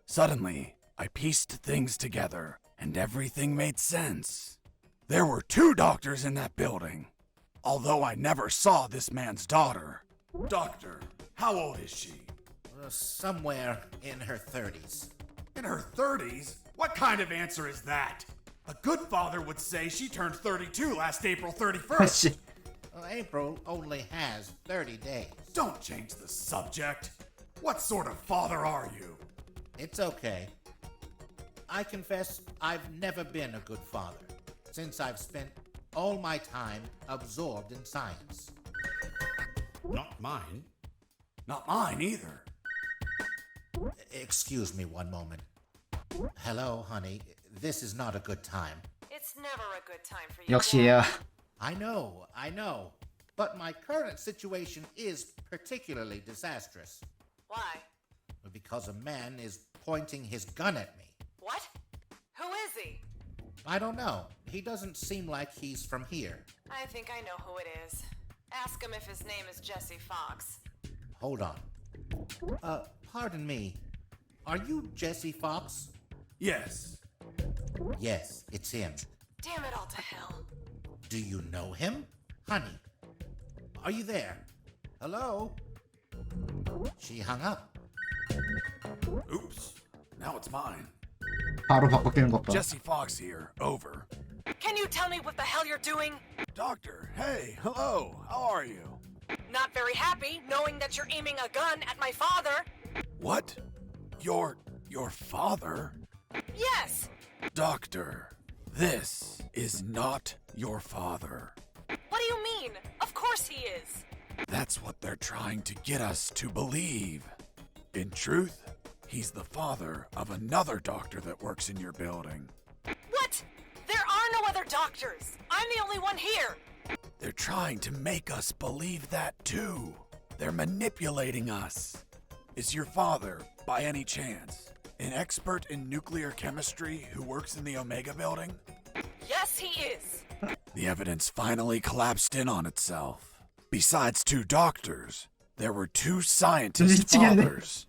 Suddenly, I pieced things together, and everything made sense. There were 2 doctors in that building, although I never saw this man's daughter. Doctor, how old is she? Somewhere in her 30s. In her 30s? What kind of answer is that? A good father would say she turned 32 last April 31st. Well, April only has 30 days. Don't change the subject. What sort of father are you? It's okay. I confess I've never been a good father, since I've spent all my time absorbed in science. Not mine. Not mine either. Excuse me one moment. Hello, honey. This is not a good time. It's never a good time for you. 역시야. I know. But my current situation is particularly disastrous. Why? Because a man is pointing his gun at me. What? Who is he? I don't know. He doesn't seem like he's from here. I think I know who it is. Ask him if his name is Jesse Fox. Hold on. Pardon me. Are you Jesse Fox? Yes. Yes, it's him. Damn it all to hell. Do you know him? Honey, are you there? Hello? She hung up. Oops. Now it's mine. 바로 바꿔끼는 것 봐. Jesse Fox here. Over. Can you tell me what the hell you're doing? Doctor, hey, hello. How are you? Not very happy knowing that you're aiming a gun at my father. What? Your father? Yes. Doctor, this is not your father. What do you mean? Of course he is. That's what they're trying to get us to believe. In truth, he's the father of another doctor that works in your building. What? There are no other doctors. I'm the only one here. They're trying to make us believe that too. They're manipulating us. Is your father, by any chance, an expert in nuclear chemistry who works in the Omega building? Yes, he is. The evidence finally collapsed in on itself. Besides 2 doctors, there were 2 scientist fathers.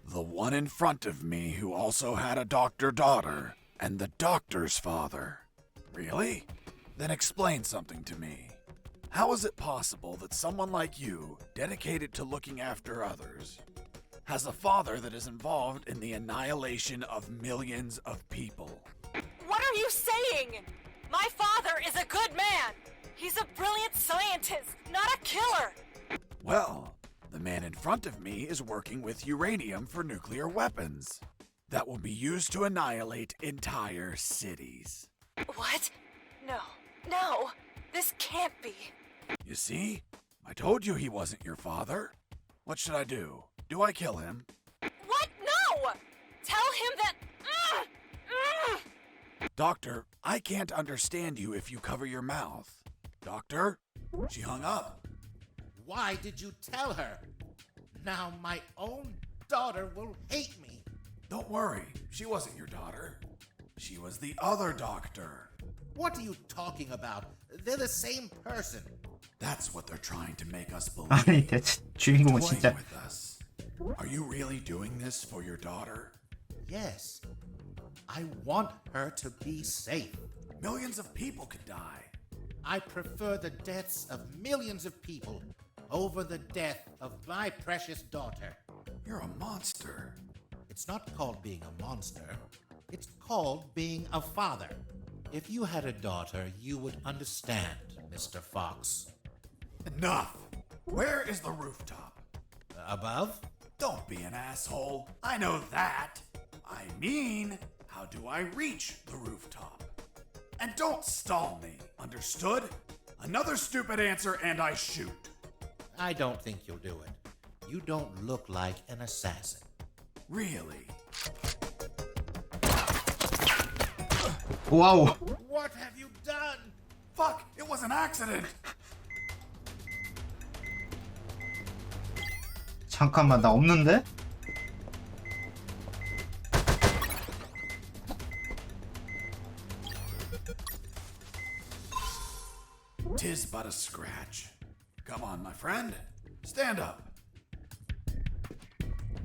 The one in front of me who also had a doctor daughter, and the doctor's father. Really? Then explain something to me. How is it possible that someone like you, dedicated to looking after others, has a father that is involved in the annihilation of millions of people? What are you saying? My father is a good man. He's a brilliant scientist, not a killer! Well, the man in front of me is working with uranium for nuclear weapons that will be used to annihilate entire cities. What? No, this can't be. You see? I told you he wasn't your father. What should I do? Do I kill him? What? No! Tell him that... Doctor, I can't understand you if you cover your mouth. Doctor? She hung up. Why did you tell her? Now my own daughter will hate me. Don't worry, she wasn't your daughter. She was the other doctor. What are you talking about? They're the same person. That's what they're trying to make us believe. 아니 대체 주인공은 Toying 진짜 with us. Are you really doing this for your daughter? Yes. I want her to be safe. Millions of people could die. I prefer the deaths of millions of people over the death of my precious daughter. You're a monster. It's not called being a monster. It's called being a father. If you had a daughter, you would understand, Mr. Fox. Enough! Where is the rooftop? Above? Don't be an asshole. I know that. I mean, how do I reach the rooftop? And don't stall me, understood? Another stupid answer and I shoot. I don't think you'll do it. You don't look like an assassin. Really? 와우. What have you done? Fuck, it was an accident. 잠깐만 나 없는데? Tis but a scratch. Come on, my friend. Stand up.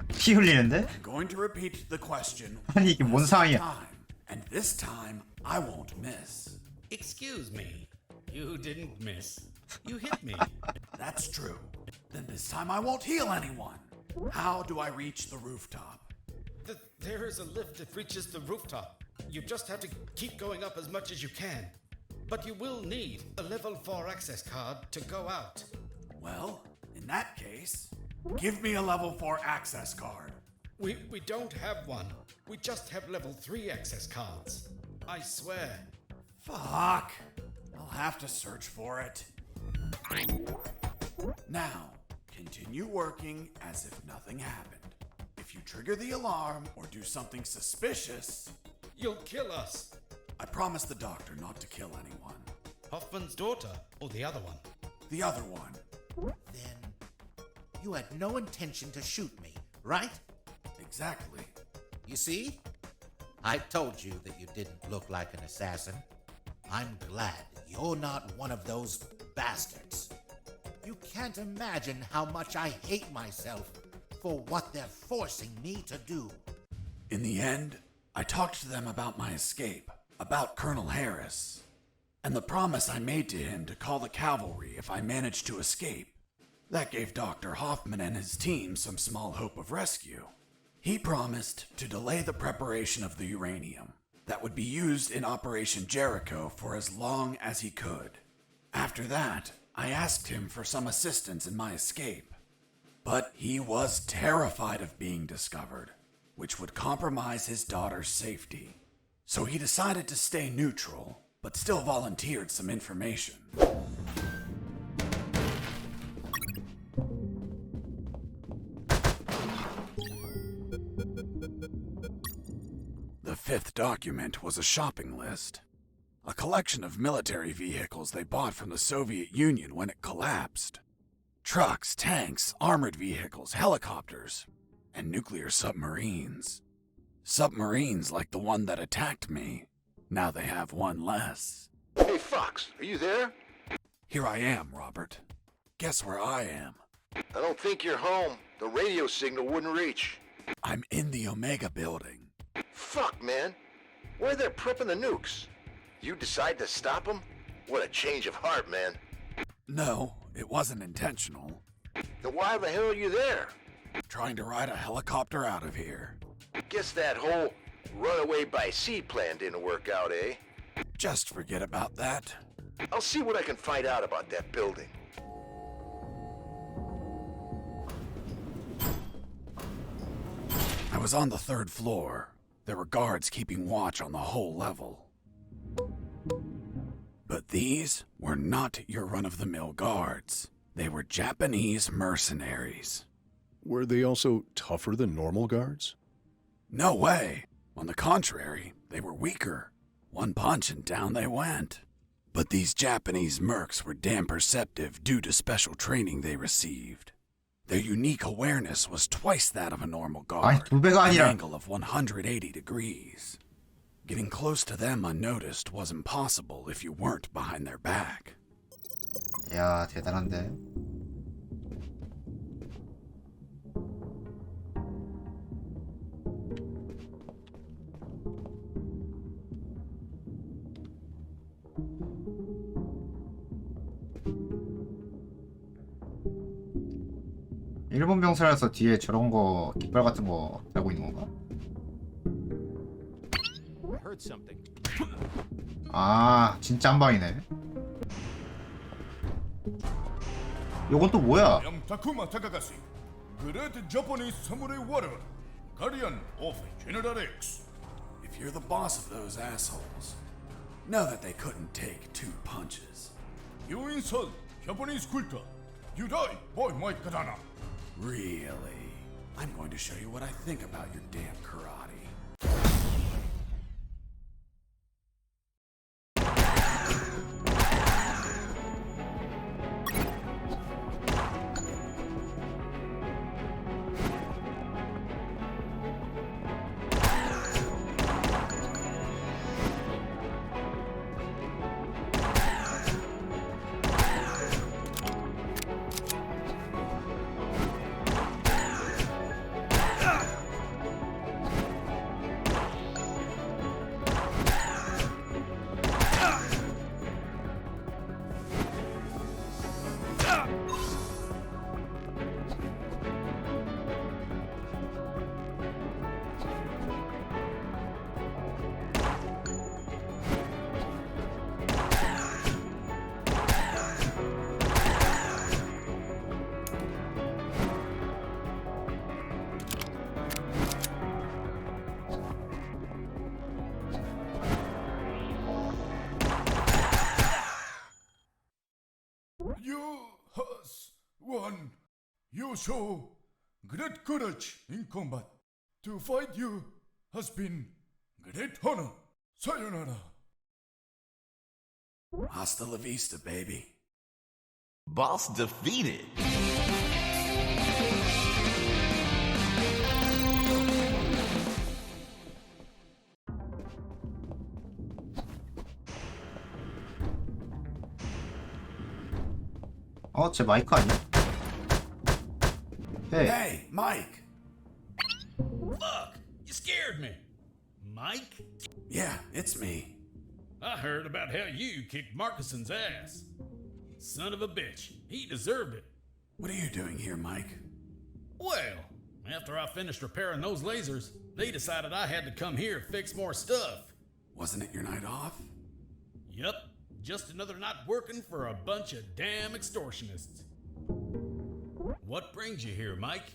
피 흘리는데? I'm going to repeat the question 아니 이게 뭔 상황이야? time, and this time I won't miss. Excuse me. You didn't miss. You hit me. That's true. Then this time I won't heal anyone. How do I reach the rooftop? There is a lift that reaches the rooftop. You just have to keep going up as much as you can. But you will need a level 4 access card to go out. Well, in that case, give me a level 4 access card. We don't have one. We just have level 3 access cards. I swear. Fuck. I'll have to search for it. Now, continue working as if nothing happened. If you trigger the alarm or do something suspicious, You'll kill us. I promise the doctor not to kill anyone. Hoffman's daughter, or the other one? The other one. Then you had no intention to shoot me, right? Exactly. You see? I told you that you didn't look like an assassin. I'm glad you're not one of those bastards. You can't imagine how much I hate myself for what they're forcing me to do. In the end, I talked to them about my escape, about Colonel Harris, and the promise I made to him to call the cavalry if I managed to escape. That gave Dr. Hoffman and his team some small hope of rescue. He promised to delay the preparation of the uranium that would be used in Operation Jericho for as long as he could. After that, I asked him for some assistance in my escape. But he was terrified of being discovered, which would compromise his daughter's safety. So he decided to stay neutral, but still volunteered some information. The fifth document was a shopping list. A collection of military vehicles they bought from the Soviet Union when it collapsed. Trucks, tanks, armored vehicles, helicopters, and nuclear submarines. Submarines like the one that attacked me. Now they have one less. Hey, Fox, are you there? Here I am, Robert. Guess where I am? I don't think you're home. The radio signal wouldn't reach. I'm in the Omega building. Fuck, man. Where they're prepping the nukes. You decide to stop them? What a change of heart, man. No, it wasn't intentional. Then why the hell are you there? Trying to ride a helicopter out of here. Guess that whole runaway by sea plan didn't work out, eh? Just forget about that. I'll see what I can find out about that building. I was on the 3rd floor. There were guards keeping watch on the whole level. But these were not your run-of-the-mill guards. They were Japanese mercenaries. Were they also tougher than normal guards? No way. On the contrary, they were weaker. One punch and down they went. But these Japanese mercs were damn perceptive due to special training they received. Their unique awareness was twice that of a normal guard, 두 배가 an 아니라. angle of 180 degrees. Getting close to them unnoticed was impossible if you weren't behind their back. 야, 대단한데. 일본 병사라서 뒤에 저런 거 깃발 같은 거 달고 있는 건가? 아, 진짜 한 방이네. 요건 또 뭐야? Takuma Takagashi, Great Japanese Samurai Warrior, Guardian of General X. If you're the boss of those assholes, know that they couldn't take 2 punches. You insult Japanese culture. You die by my katana. Really? I'm going to show you what I think about your damn karate. You has won. You show great courage in combat. To fight you has been great honor. Sayonara. Hasta la vista, baby. Boss defeated. 제 마이크 아니야? Hey. Hey, Mike. Fuck! You scared me. Mike? Yeah, it's me. I heard about how you kicked Marcuson's ass. Son of a bitch. He deserved it. What are you doing here, Mike? Well, after I finished repairing those lasers, they decided I had to come here and fix more stuff. Wasn't it your night off? Yup. Just another night working for a bunch of damn extortionists. What brings you here, Mike?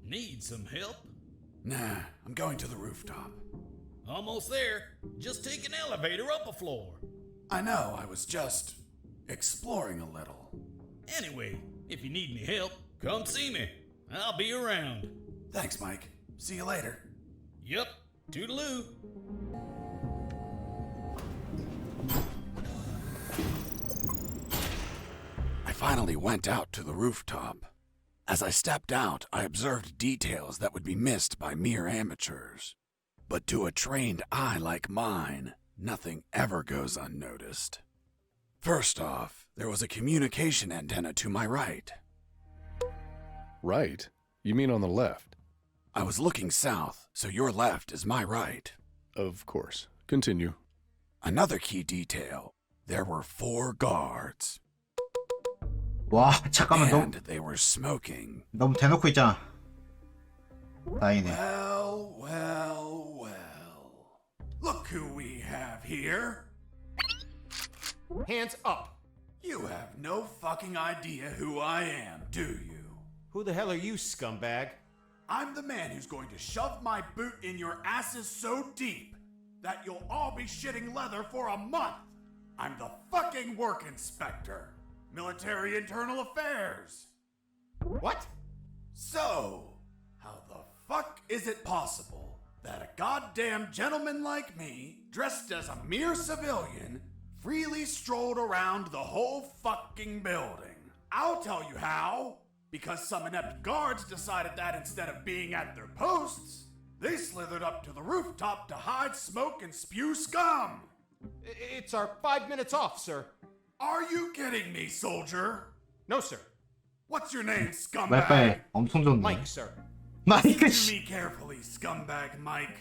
Need some help? Nah, I'm going to the rooftop. Almost there. Just take an elevator up a floor. I know, I was just exploring a little. Anyway, if you need any help, come see me. I'll be around. Thanks, Mike. See you later. Yup. Toodaloo. I finally went out to the rooftop. As I stepped out, I observed details that would be missed by mere amateurs. But to a trained eye like mine, nothing ever goes unnoticed. First off, there was a communication antenna to my right. Right? You mean on the left? I was looking south, so your left is my right. Of course. Continue. Another key detail. There were 4 guards. 와, 잠깐만, And they were smoking. 너무 대놓고 있잖아. 다행이네. Well. Look who we have here. Hands up! You have no fucking idea who I am, do you? Who the hell are you, scumbag? I'm the man who's going to shove my boot in your asses so deep that you'll all be shitting leather for a month. I'm the fucking work inspector. Military Internal Affairs. What? So, how the fuck is it possible that a goddamn gentleman like me, dressed as a mere civilian, freely strolled around the whole fucking building? I'll tell you how. Because some inept guards decided that instead of being at their posts, they slithered up to the rooftop to hide, smoke, and spew scum. It's our 5 minutes off, sir. Are you kidding me, soldier? No, sir. What's your name, scumbag? 와이파이 엄청 좋네. Mike, sir. 마이크 Listen 씨. to me carefully, scumbag Mike.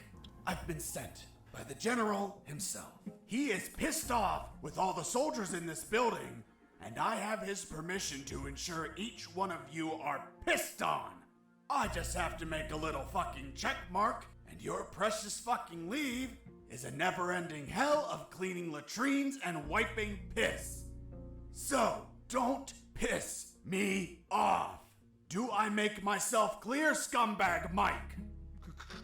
I've been sent by the general himself. He is pissed off with all the soldiers in this building, and I have his permission to ensure each one of you are pissed on. I just have to make a little fucking check mark, and your precious fucking leave is a never-ending hell of cleaning latrines and wiping piss. So, don't piss me off. Do I make myself clear, scumbag Mike?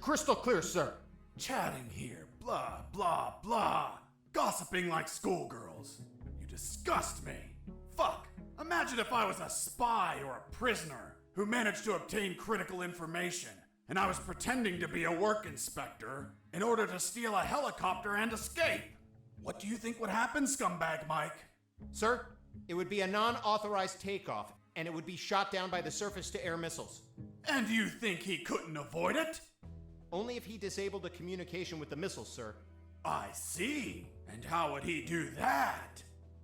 Crystal clear, sir. Chatting here, blah, blah, blah. Gossiping like schoolgirls. You disgust me. Fuck. Imagine if I was a spy or a prisoner who managed to obtain critical information, and I was pretending to be a work inspector in order to steal a helicopter and escape. What do you think would happen, scumbag Mike? Sir, it would be a non-authorized takeoff, and it would be shot down by the surface-to-air missiles. And you think he couldn't avoid it? Only if he disabled the communication with the missiles, sir. I see. And how would he do that?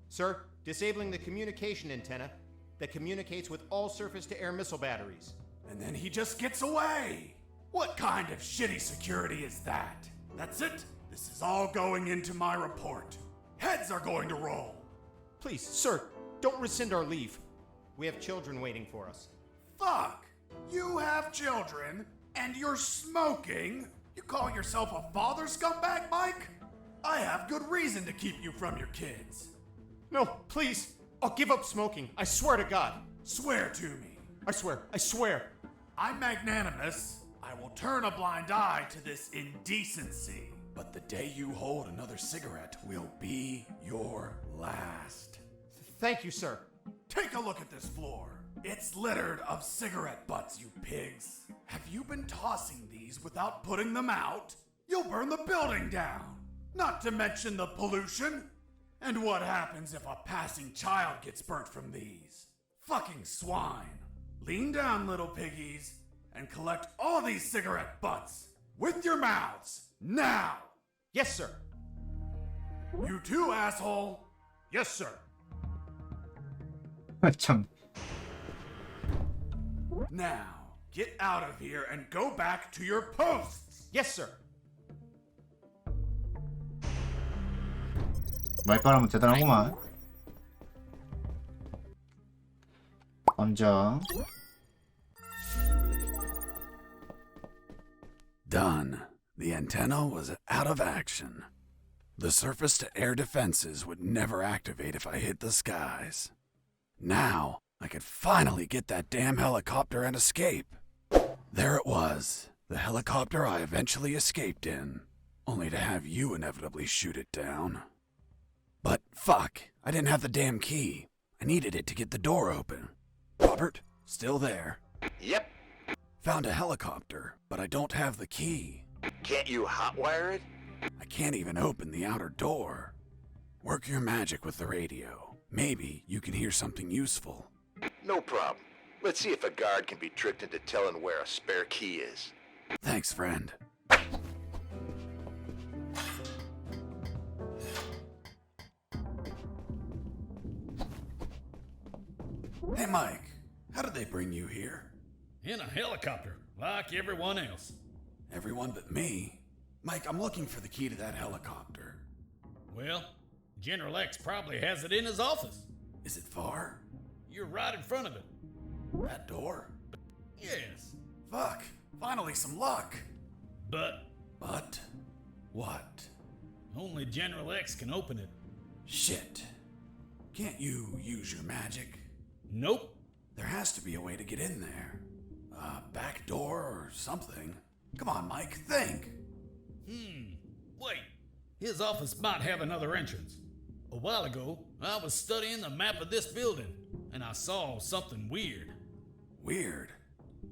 Sir, disabling the communication antenna that communicates with all surface-to-air missile batteries. And then he just gets away. What kind of shitty security is that? That's it. This is all going into my report. Heads are going to roll. Please, sir, don't rescind our leave. We have children waiting for us. Fuck! You have children, and you're smoking? You call yourself a father, scumbag Mike? I have good reason to keep you from your kids. No, please. I'll give up smoking. I swear to God. Swear to me. I swear. I swear. I'm magnanimous. I will turn a blind eye to this indecency. But the day you hold another cigarette will be your last. Thank you, sir. Take a look at this floor. It's littered of cigarette butts, you pigs. Have you been tossing these without putting them out? You'll burn the building down. Not to mention the pollution. And what happens if a passing child gets burnt from these? Fucking swine. Lean down, little piggies, and collect all these cigarette butts. With your mouths. Now! Yes, sir. You too, asshole. Yes, sir. 참. Now, get out of here and go back to your posts. Yes, sir. 말빨하면 대단하구만. 먼저 Done. The antenna was out of action. The surface-to-air defenses would never activate if I hit the skies. Now, I could finally get that damn helicopter and escape. There it was, the helicopter I eventually escaped in, only to have you inevitably shoot it down. But fuck, I didn't have the damn key. I needed it to get the door open. Robert, still there? Yep. Found a helicopter, but I don't have the key. Can't you hotwire it? I can't even open the outer door. Work your magic with the radio. Maybe you can hear something useful. No problem. Let's see if a guard can be tricked into telling where a spare key is. Thanks, friend. Hey, Mike, how did they bring you here? In a helicopter, like everyone else. Everyone but me. Mike, I'm looking for the key to that helicopter. Well, General X probably has it in his office. Is it far? You're right in front of it. That door? Yes. Fuck, finally some luck. But What? only General X can open it. Shit. Can't you use your magic? Nope. There has to be a way to get in there. A back door or something. Come on, Mike, think. Wait. His office might have another entrance. A while ago, I was studying the map of this building, and I saw something weird. Weird?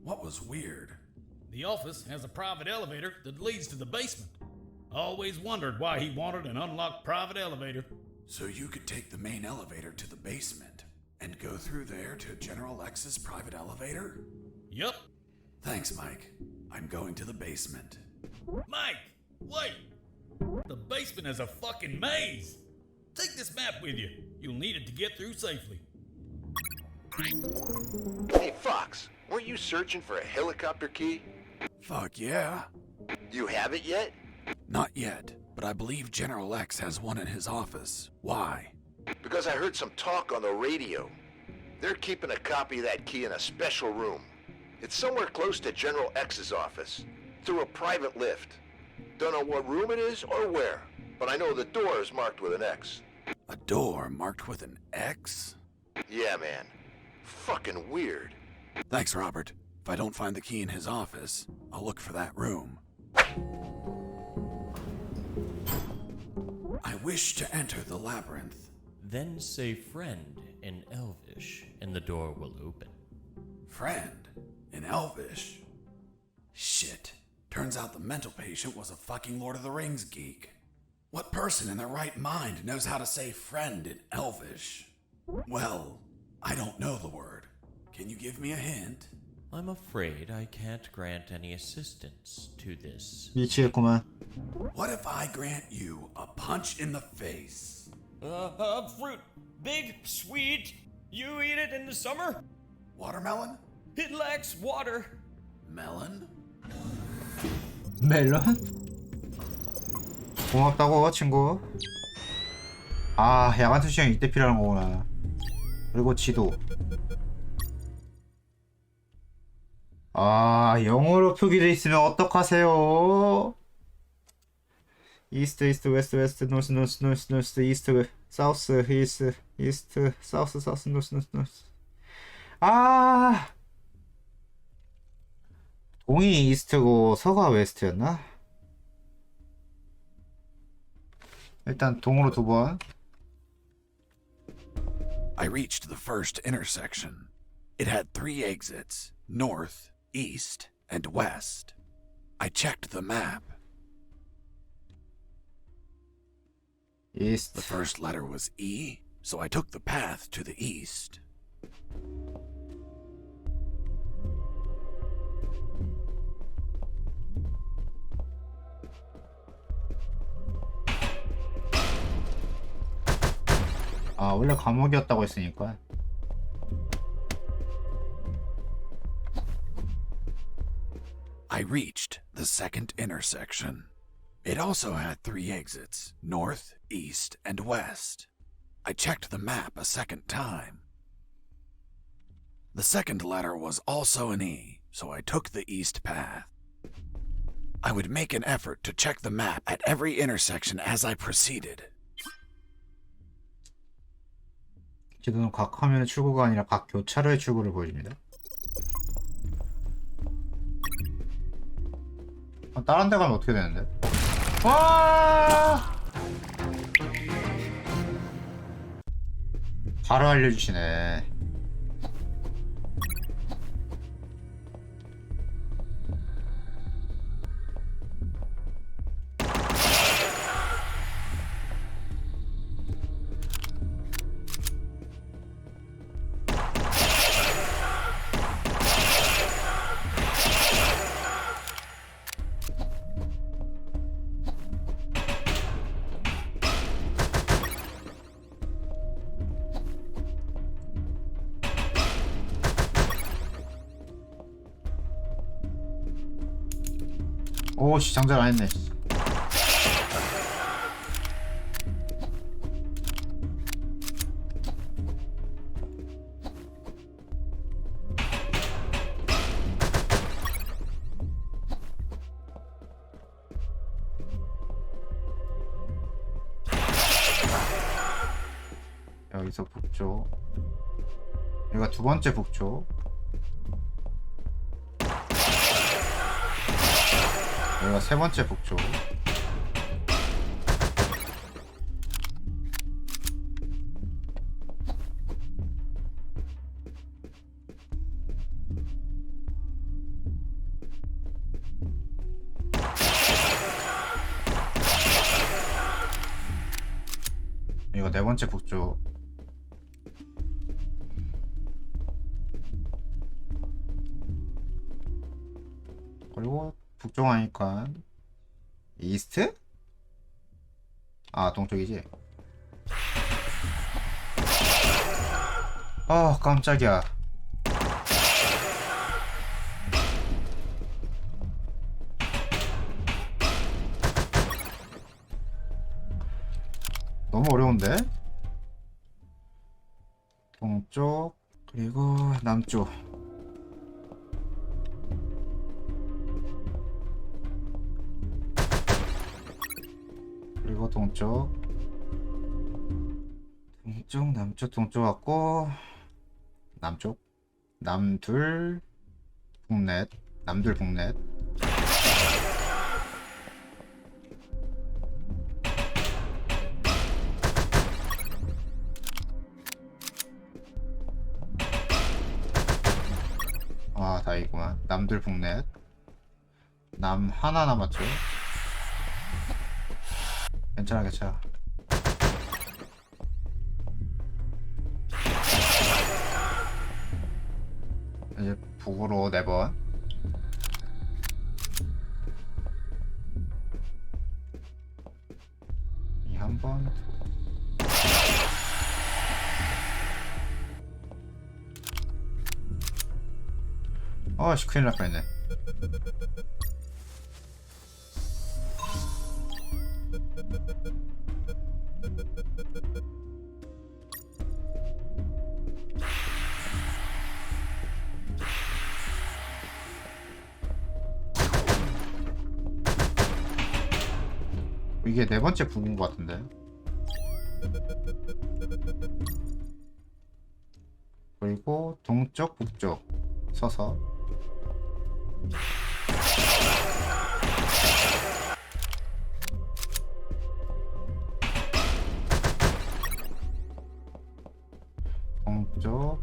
What was weird? The office has a private elevator that leads to the basement. I always wondered why he wanted an unlocked private elevator. So you could take the main elevator to the basement and go through there to General X's private elevator? Yup. Thanks, Mike. I'm going to the basement. Mike, wait! The basement is a fucking maze! Take this map with you. You'll need it to get through safely. Hey, Fox, weren't you searching for a helicopter key? Fuck yeah. You have it yet? Not yet, but I believe General X has one in his office. Why? Because I heard some talk on the radio. They're keeping a copy of that key in a special room. It's somewhere close to General X's office, through a private lift. Don't know what room it is or where, but I know the door is marked with an X. A door marked with an X? Yeah, man. Fucking weird. Thanks, Robert. If I don't find the key in his office, I'll look for that room. I wish to enter the labyrinth. Then say friend in Elvish, and the door will open. Friend? In Elvish? Shit. Turns out the mental patient was a fucking Lord of the Rings geek. What person in their right mind knows how to say friend in Elvish? Well, I don't know the word. Can you give me a hint? I'm afraid I can't grant any assistance to this. 미치겠구만. What if I grant you a punch in the face? Fruit. Big, sweet. You eat it in the summer? Watermelon? It lacks water. Melon? 멜론? 고맙다고 친구. 아, 야간 투시형 이때 필요한 거구나. 그리고 지도. 아, 영어로 표기되어 있으면 어떡하세요? 이스트, 이스트, 웨스트, 웨스트, 노스, 노스, 노스, 노스, 이스트, 사우스, 이스트, 이스트, 사우스, 사우스, 노스, 노스, 노스. 아, 동이 이스트고 서가 웨스트였나? 일단 동으로 두 번. I reached the first intersection. It had 3 exits, north, east, and west. I checked the map. East. The first letter was E, so I took the path to the east. 아, 원래 감옥이었다고 했으니까. I reached the second intersection. It also had 3 exits, north, east, and west. I checked the map a second time. The second letter was also an E, so I took the east path. I would make an effort to check the map at every intersection as I proceeded. 지도는 각 화면의 출구가 아니라 각 교차로의 출구를 보여줍니다. 아, 다른 데 가면 어떻게 되는데? 와! 바로 알려주시네. 오씨, 장전 안 했네. 여기서 북쪽. 여기가 두 번째 북쪽. 여기가 세 번째 북쪽. 이거 네 번째 북쪽. 그리고 북쪽 하니까 이스트? 아 동쪽이지. 아 깜짝이야. 너무 어려운데? 동쪽 그리고 남쪽. 그리고 동쪽 남쪽 동쪽 같고 남쪽 남둘 북넷 남둘 북넷. 아 다행이구만. 남둘 북넷. 남 하나 남았죠. 괜찮아 괜찮아. 이제 북으로 4번. 이 한 번. 어씨 큰일 날 뻔했네. 이게 네 번째 북인 것 같은데. 그리고 동쪽 북쪽 서서 동쪽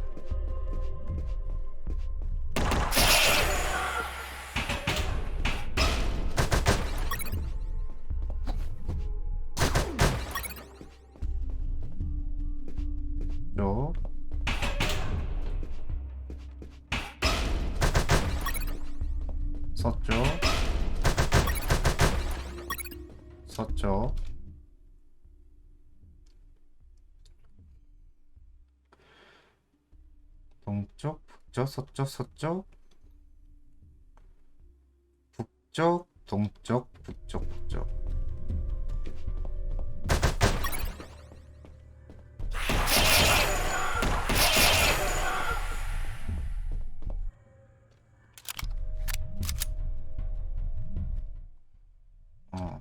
쪽 서쪽 서쪽 동쪽 북쪽 서쪽 서쪽 북쪽 동쪽 북쪽 북쪽.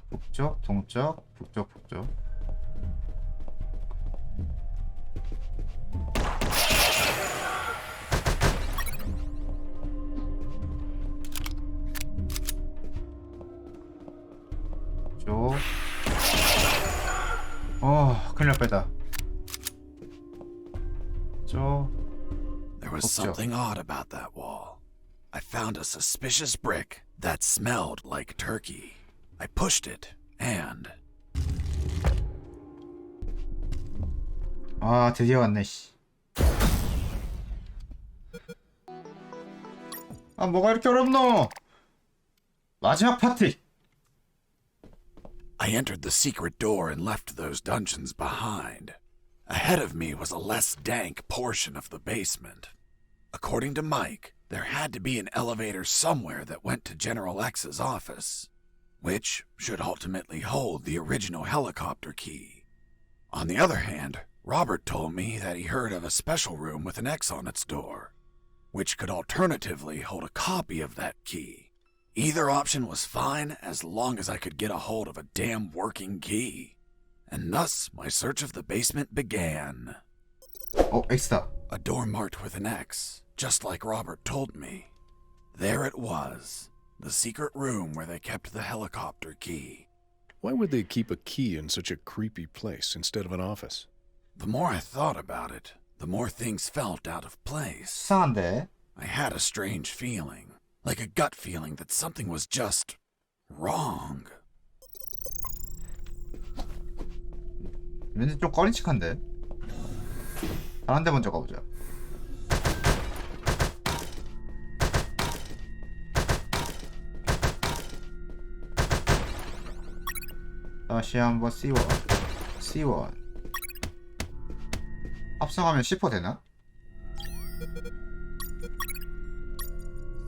북쪽 동쪽 북쪽 북쪽. 쪽. 큰일 날 뻔했다. 쪽. There was something odd about that wall. I found a suspicious brick that smelled like turkey. I pushed it, and... 아 드디어 왔네 씨. 아 뭐가 이렇게 어렵노? 마지막 파티. I entered the secret door and left those dungeons behind. Ahead of me was a less dank portion of the basement. According to Mike, there had to be an elevator somewhere that went to General X's office, which should ultimately hold the original helicopter key. On the other hand, Robert told me that he heard of a special room with an X on its door, which could alternatively hold a copy of that key. Either option was fine as long as I could get a hold of a damn working key. And thus my search of the basement began. X다. A door marked with an X, just like Robert told me. There it was, the secret room where they kept the helicopter key. Why would they keep a key in such a creepy place instead of an office? The more I thought about it, the more things felt out of place. 수상한데? I had a strange feeling, like a gut feeling that something was just wrong. 왠지 좀 꺼림칙한데? 다른 데 먼저 가보자. 다시 한번 C1 합성하면 C4 되나?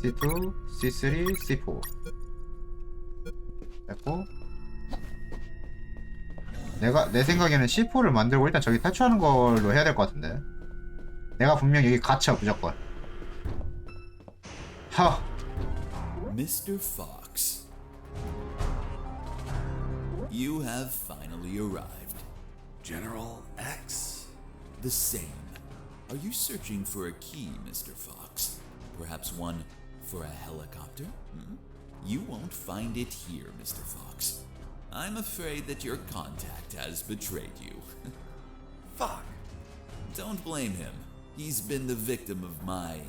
C2, C3, C4 됐고 내 생각에는 C4를 만들고 일단 저기 탈출하는 걸로 해야 될 것 같은데 내가 분명 여기 갇혀 무조건 하 Mr. Fox, you have finally arrived. General X? The same. Are you searching for a key, Mr. Fox? Perhaps one for a helicopter? You won't find it here, Mr. Fox. I'm afraid that your contact has betrayed you. Fuck. Don't blame him. He's been the victim of my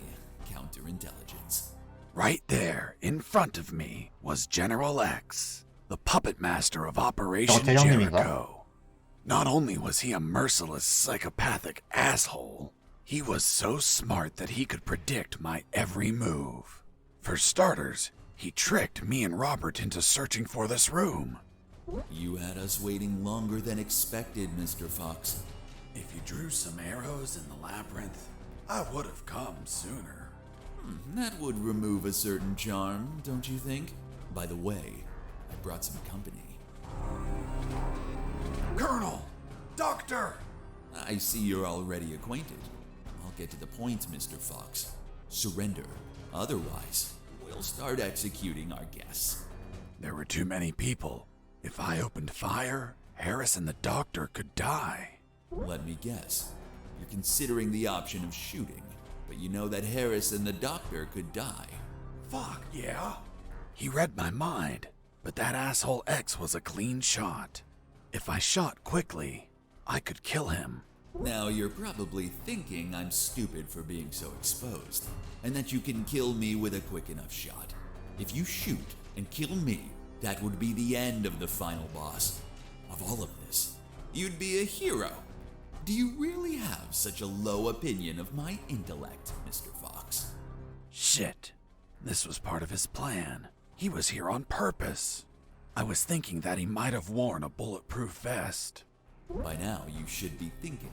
counterintelligence. Right there, in front of me, was General X, the puppet master of Operation Jericho. Not only was he a merciless, psychopathic asshole, he was so smart that he could predict my every move. For starters, he tricked me and Robert into searching for this room. You had us waiting longer than expected, Mr. Fox. If you drew some arrows in the labyrinth, I would have come sooner. That would remove a certain charm, don't you think? By the way, I brought some company. Colonel! Doctor! I see you're already acquainted. I'll get to the point, Mr. Fox. Surrender. Otherwise, we'll start executing our guests. There were too many people. If I opened fire, Harris and the doctor could die. Let me guess. You're considering the option of shooting, but you know that Harris and the doctor could die. Fuck, yeah. He read my mind, but that asshole X was a clean shot. If I shot quickly, I could kill him. Now you're probably thinking I'm stupid for being so exposed, and that you can kill me with a quick enough shot. If you shoot and kill me, that would be the end of the final boss. Of all of this, you'd be a hero. Do you really have such a low opinion of my intellect, Mr. Fox? Shit. This was part of his plan. He was here on purpose. I was thinking that he might have worn a bulletproof vest. By now, you should be thinking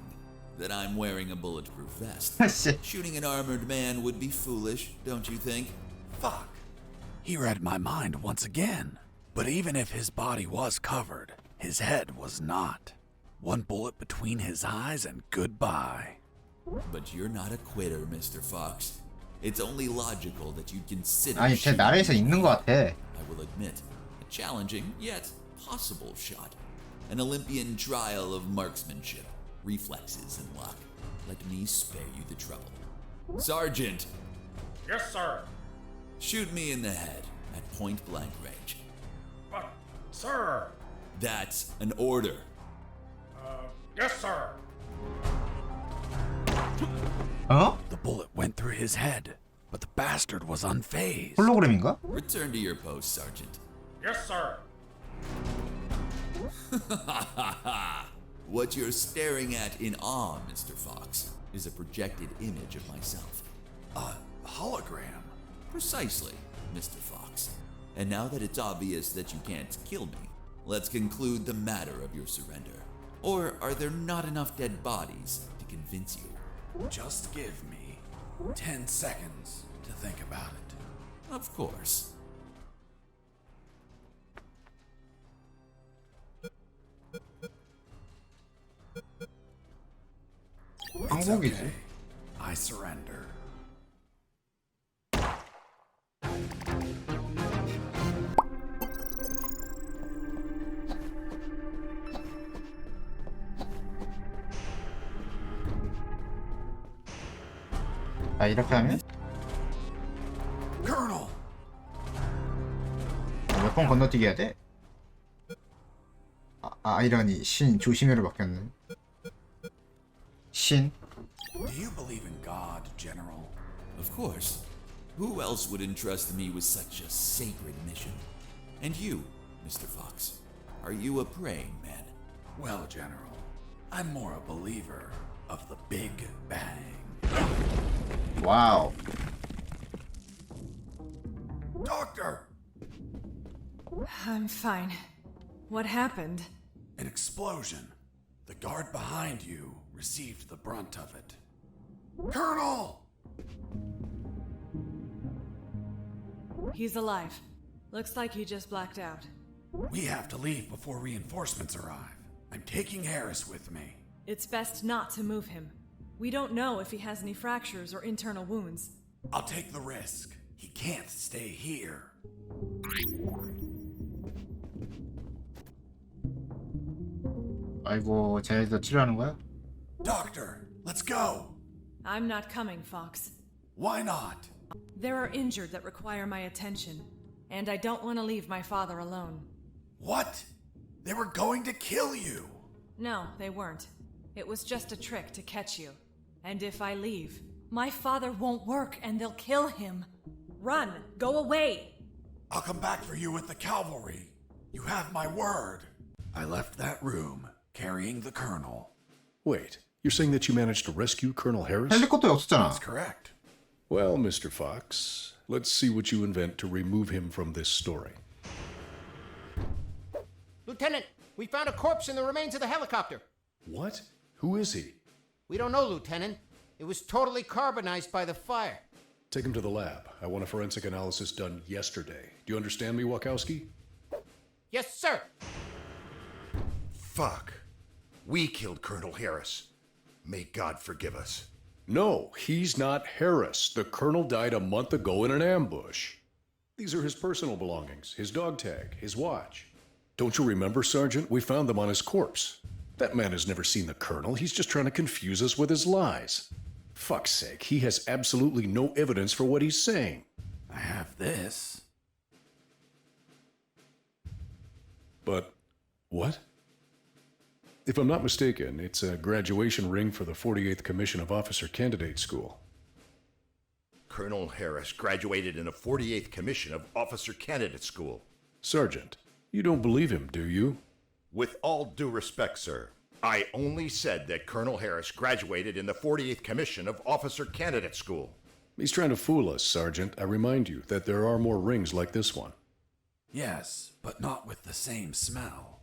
that I'm wearing a bulletproof vest. Shooting an armored man would be foolish, don't you think? Fuck. He read my mind once again. But even if his body was covered, his head was not. One bullet between his eyes and goodbye. But you're not a quitter, Mr. Fox. It's only logical that you'd consider 아니 제 나라에서 있는 것 같아. I will admit, a challenging yet possible shot. An Olympian trial of marksmanship, reflexes, and luck. Let me spare you the trouble. Sergeant! Yes, sir. Shoot me in the head at point blank range. But, sir. That's an order. Yes, sir. 어? The bullet went through his head, but the bastard was unfazed. 홀로그램인가? Return to your post, Sergeant. Yes, sir. What you're staring at in awe, Mr. Fox, is a projected image of myself. A hologram? Precisely, Mr. Fox. And now that it's obvious that you can't kill me, let's conclude the matter of your surrender. Or are there not enough dead bodies to convince you? Just give me 10 seconds to think about it. Of course. It's okay. I surrender. 아 이렇게 하면 Colonel. 몇 번 건너뛰기 해야 돼? 아이러니 신 조심해로 바뀌었네. 신. Do you believe in God, General? Of course. Who else would entrust me with such a sacred mission? And you, Mr. Fox, are you a praying man? Well, General, I'm more a believer of the Big Bang. 와우. Doctor! I'm fine. What happened? An explosion. The guard behind you received the brunt of it. Colonel! He's alive. Looks like he just blacked out. We have to leave before reinforcements arrive. I'm taking Harris with me. It's best not to move him. We don't know if he has any fractures or internal wounds. I'll take the risk. He can't stay here. 아이고 쟤네도 치료하는 거야? Doctor, let's go. I'm not coming, Fox. Why not? There are injured that require my attention, and I don't want to leave my father alone. What? They were going to kill you. No, they weren't. It was just a trick to catch you. And if I leave, my father won't work and they'll kill him. Run! Go away! I'll come back for you with the cavalry. You have my word. I left that room carrying the colonel. Wait, you're saying that you managed to rescue Colonel Harris? 헬리콥터 없었잖아. That's correct. Well, Mr. Fox, let's see what you invent to remove him from this story. Lieutenant, we found a corpse in the remains of the helicopter. What? Who is he? We don't know, Lieutenant. It was totally carbonized by the fire. Take him to the lab. I want a forensic analysis done yesterday. Do you understand me, Wachowski? Yes, sir. Fuck. We killed Colonel Harris. May God forgive us. No, he's not Harris. The colonel died a month ago in an ambush. These are his personal belongings, his dog tag, his watch. Don't you remember, Sergeant? We found them on his corpse. That man has never seen the colonel. He's just trying to confuse us with his lies. Fuck's sake, he has absolutely no evidence for what he's saying. I have this. But what? If I'm not mistaken, it's a graduation ring for the 48th Commission of Officer Candidate School. Colonel Harris graduated in the 48th Commission of Officer Candidate School. Sergeant, you don't believe him, do you? With all due respect, sir, I only said that Colonel Harris graduated in the 48th Commission of Officer Candidate School. He's trying to fool us, Sergeant. I remind you that there are more rings like this one. Yes, but not with the same smell.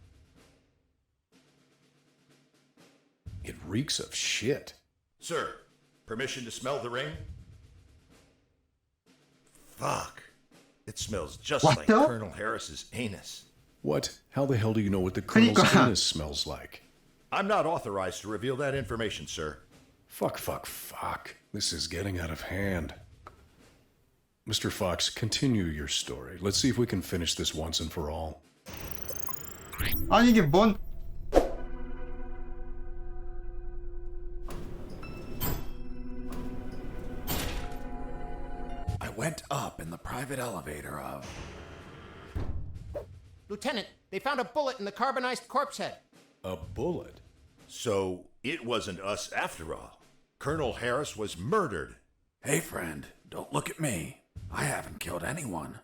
It reeks of shit. Sir, permission to smell the ring? Fuck. It smells just like Colonel Harris's anus. What? How the hell do you know what the colonel's anus smells like? I'm not authorized to reveal that information, sir. Fuck. This is getting out of hand. Mr. Fox, continue your story. Let's see if we can finish this once and for all. 아니 이게 뭔? I went up in the private elevator of... Lieutenant, they found a bullet in the carbonized corpse head. A bullet? So it wasn't us after all. Colonel Harris was murdered. Hey, friend, don't look at me. I haven't killed anyone.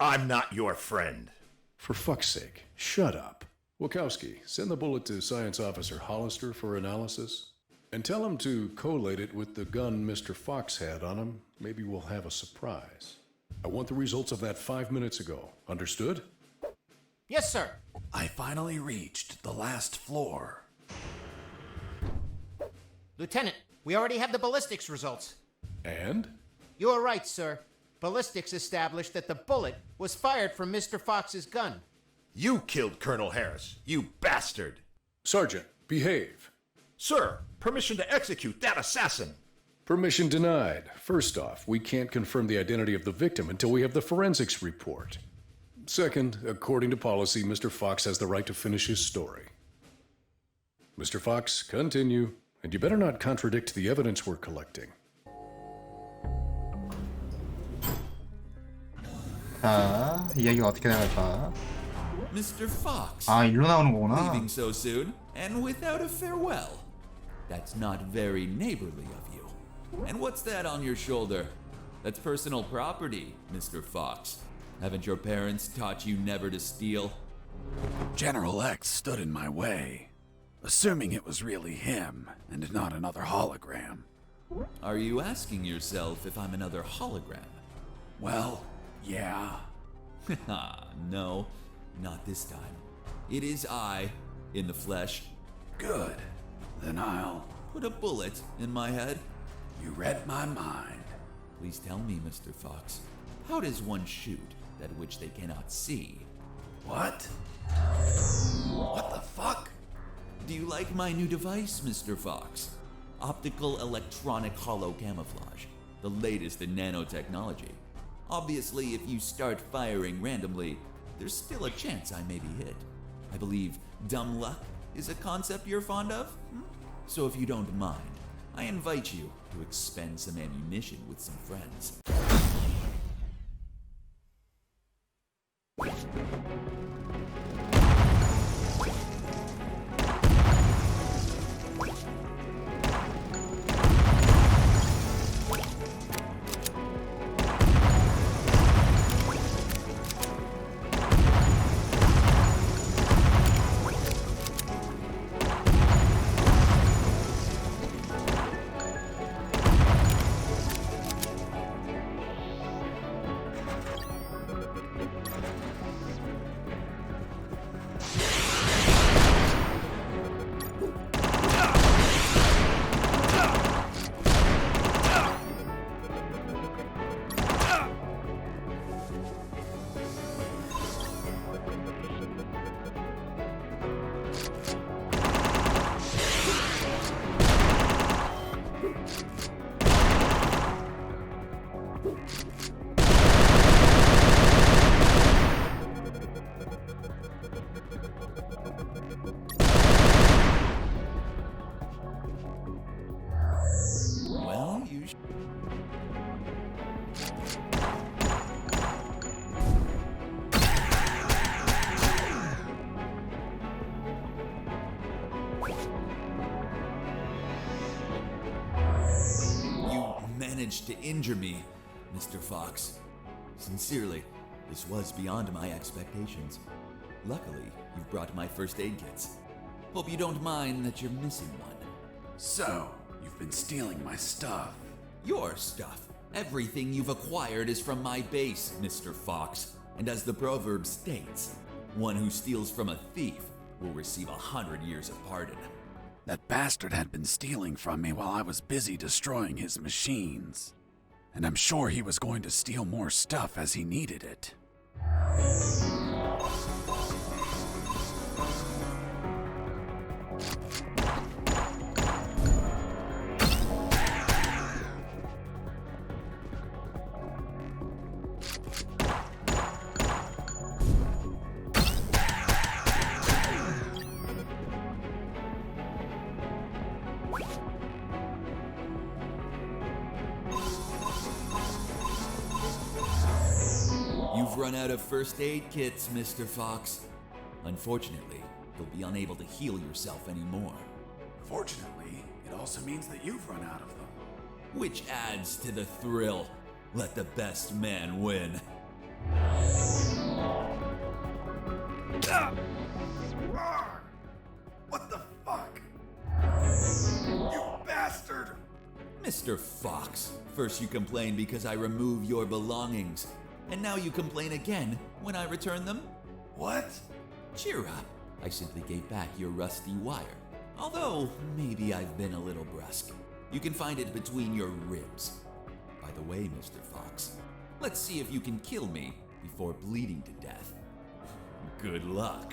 I'm not your friend. For fuck's sake, shut up. Wachowski, send the bullet to Science Officer Hollister for analysis. And tell him to collate it with the gun Mr. Fox had on him. Maybe we'll have a surprise. I want the results of that 5 minutes ago. Understood? Yes, sir. I finally reached the last floor. Lieutenant, we already have the ballistics results. And? You are right, sir. Ballistics established that the bullet was fired from Mr. Fox's gun. You killed Colonel Harris, you bastard! Sergeant, behave. Sir, permission to execute that assassin. Permission denied. First off, we can't confirm the identity of the victim until we have the forensics report. Second, according to policy, Mr. Fox has the right to finish his story. Mr. Fox, continue. And you better not contradict the evidence we're collecting. 자, 이야기가 어떻게 나갈까? Mr. Fox. 아, 일로 나오는 거구나. Leaving so soon and without a farewell. That's not very neighborly of you. And what's that on your shoulder? That's personal property, Mr. Fox. Haven't your parents taught you never to steal? General X stood in my way, assuming it was really him and not another hologram. Are you asking yourself if I'm another hologram? Well, yeah. No, not this time. It is I, in the flesh. Good. Then I'll put a bullet in my head. You read my mind. Please tell me, Mr. Fox, how does one shoot that which they cannot see? What? What the fuck? Do you like my new device, Mr. Fox? Optical electronic hollow camouflage, the latest in nanotechnology. Obviously, if you start firing randomly, there's still a chance I may be hit. I believe dumb luck is a concept you're fond of? So if you don't mind, I invite you to expend some ammunition with some friends. To injure me, Mr. Fox. Sincerely, this was beyond my expectations. Luckily, you've brought my first aid kits. Hope you don't mind that you're missing one. So, you've been stealing my stuff. Your stuff. Everything you've acquired is from my base, Mr. Fox. And as the proverb states, one who steals from a thief will receive 100 years of pardon. That bastard had been stealing from me while I was busy destroying his machines. And I'm sure he was going to steal more stuff as he needed it. You've run out of first aid kits, Mr. Fox. Unfortunately, you'll be unable to heal yourself anymore. Fortunately, it also means that you've run out of them. Which adds to the thrill. Let the best man win. What the fuck? You bastard! Mr. Fox, first you complain because I remove your belongings. And now you complain again when I return them? What? Cheer up. I simply gave back your rusty wire. Although, maybe I've been a little brusque. You can find it between your ribs. By the way, Mr. Fox, let's see if you can kill me before bleeding to death. Good luck.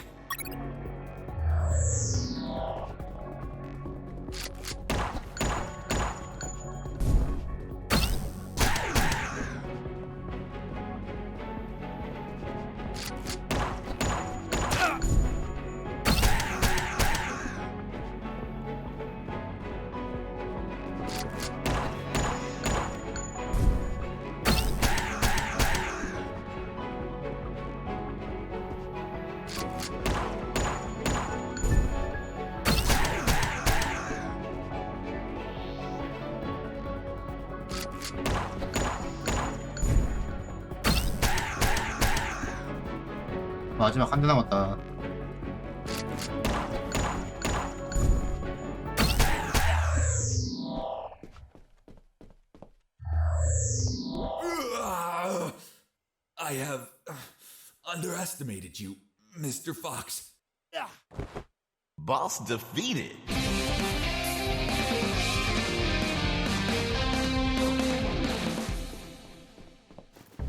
마지막 한 대 남았다. I have underestimated you, Mr. Fox. Boss defeated.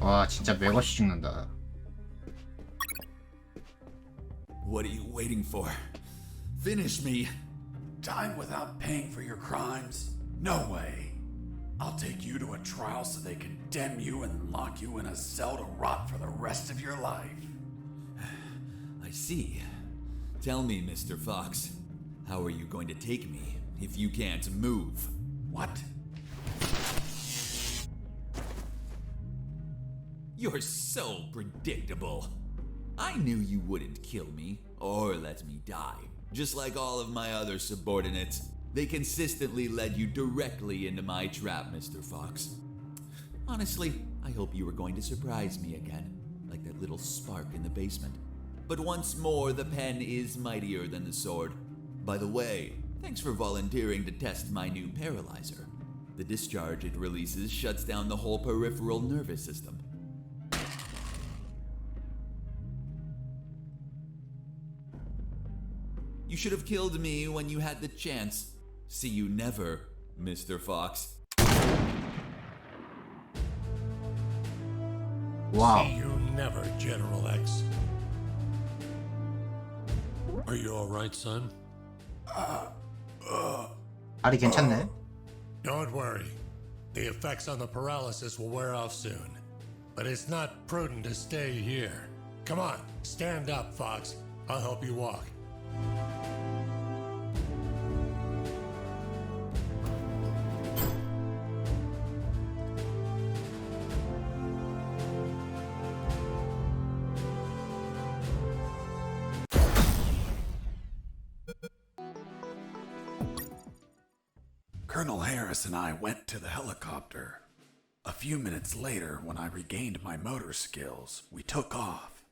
와 진짜 맥없이 죽는다. What are you waiting for? Finish me. Time without paying for your crimes? No way. I'll take you to a trial so they condemn you and lock you in a cell to rot for the rest of your life. I see. Tell me, Mr. Fox, how are you going to take me if you can't move? What? You're so predictable. I knew you wouldn't kill me or let me die. Just like all of my other subordinates, they consistently led you directly into my trap, Mr. Fox. Honestly, I hope you were going to surprise me again, like that little spark in the basement. But once more, the pen is mightier than the sword. By the way, thanks for volunteering to test my new paralyzer. The discharge it releases shuts down the whole peripheral nervous system. You should have killed me when you had the chance. See you never, Mr. Fox. Wow. See you never, General X. Are you alright, son? 다리 괜찮네. Don't worry. The effects on the paralysis will wear off soon. But it's not prudent to stay here. Come on, stand up, Fox. I'll help you walk. Colonel Harris and I went to the helicopter. A few minutes later, when I regained my motor skills, we took off.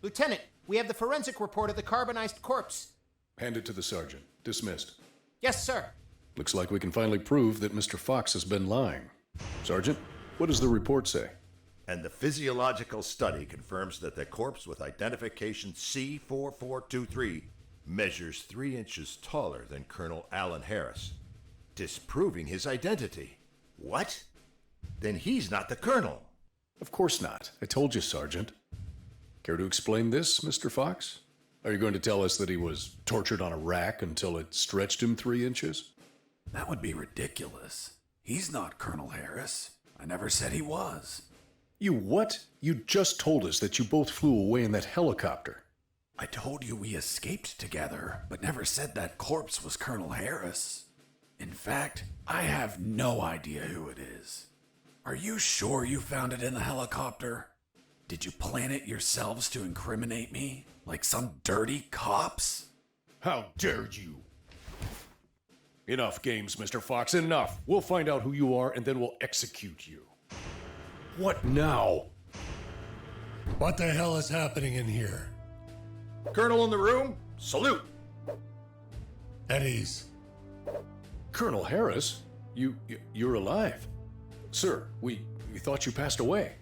Lieutenant, we have the forensic report of the carbonized corpse. Hand it to the sergeant. Dismissed. Yes, sir. Looks like we can finally prove that Mr. Fox has been lying. Sergeant, what does the report say? And the physiological study confirms that the corpse with identification C4423 measures 3 inches taller than Colonel Alan Harris, disproving his identity. What? Then he's not the colonel. Of course not. I told you, Sergeant. Care to explain this, Mr. Fox? Are you going to tell us that he was tortured on a rack until it stretched him 3 inches? That would be ridiculous. He's not Colonel Harris. I never said he was. You what? You just told us that you both flew away in that helicopter. I told you we escaped together, but never said that corpse was Colonel Harris. In fact, I have no idea who it is. Are you sure you found it in the helicopter? Did you plan it yourselves to incriminate me? Like some dirty cops? How dare you? Enough games, Mr. Fox, enough. We'll find out who you are and then we'll execute you. What now? What the hell is happening in here? Colonel in the room, salute. At ease. Colonel Harris? You're alive. Sir, we thought you passed away.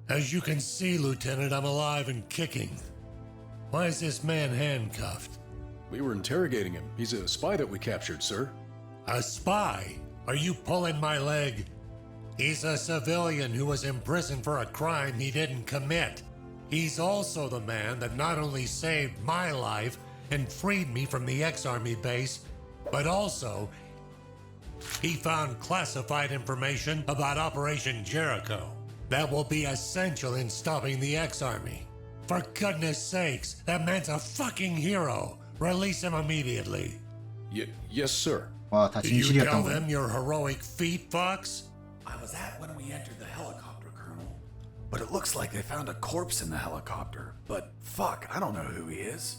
As you can see, Lieutenant, I'm alive and kicking. Why is this man handcuffed? We were interrogating him. He's a spy that we captured, sir. A spy? Are you pulling my leg? He's a civilian who was imprisoned for a crime he didn't commit. He's also the man that not only saved my life and freed me from the ex-Army base, but also he found classified information about Operation Jericho that will be essential in stopping the ex-Army. For goodness sakes, that man's a fucking hero. Release him immediately. Yes, sir. 와, 다 Did you 진실이었던 tell 거야. them your heroic feat, Fox? I was at when we entered the helicopter, Colonel. but it looks like they found a corpse in the helicopter. But fuck, I don't know who he is.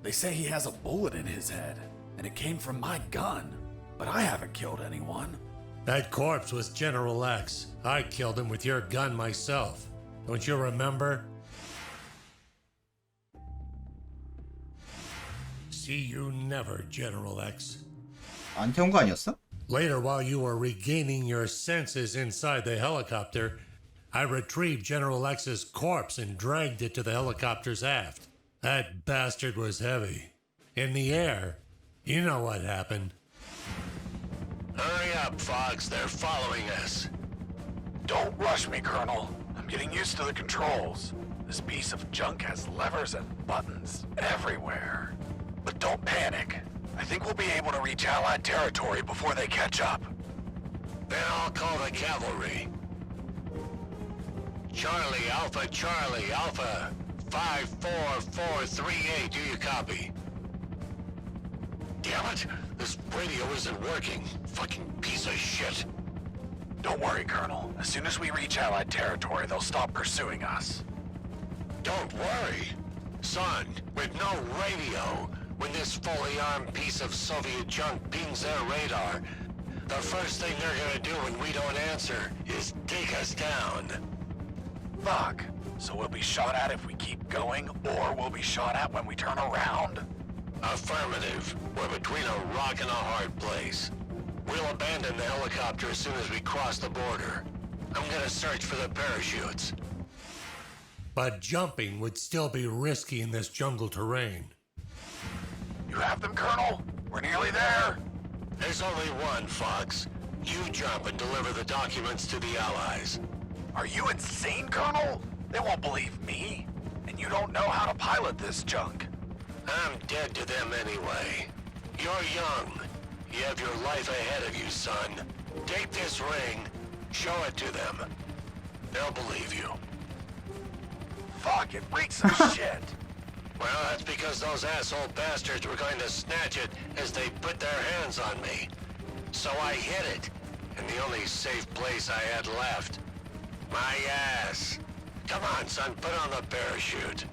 They say he has a bullet in his head, and it came from my gun, but I haven't killed anyone. That corpse was General X. I killed him with your gun myself. Don't you remember? See you never, General X. 안 태운 거 아니었어? Later, while you were regaining your senses inside the helicopter, I retrieved General X's corpse and dragged it to the helicopter's aft. That bastard was heavy. In the air, you know what happened. Hurry up, Fox. They're following us. Don't rush me, Colonel. I'm getting used to the controls. This piece of junk has levers and buttons everywhere. But don't panic. I think we'll be able to reach Allied territory before they catch up. Then I'll call the cavalry. Charlie, Alpha, 54438. Do you copy? Damn it! This radio isn't working. Fucking piece of shit. Don't worry, Colonel. As soon as we reach Allied territory, they'll stop pursuing us. Don't worry. Son, with no radio, when this fully armed piece of Soviet junk pings their radar, the first thing they're gonna do when we don't answer is take us down. Fuck. So we'll be shot at if we keep going, or we'll be shot at when we turn around? Affirmative. We're between a rock and a hard place. We'll abandon the helicopter as soon as we cross the border. I'm gonna search for the parachutes. But jumping would still be risky in this jungle terrain. You have them, Colonel? We're nearly there. There's only one, Fox. You jump and deliver the documents to the Allies. Are you insane, Colonel? They won't believe me. And you don't know how to pilot this junk. I'm dead to them anyway. You're young. You have your life ahead of you, son. Take this ring, show it to them. They'll believe you. Fuck, it reeks some shit. Well, that's because those asshole bastards were going to snatch it as they put their hands on me. So I hid it, in the only safe place I had left. My ass. Come on, son, put on the parachute.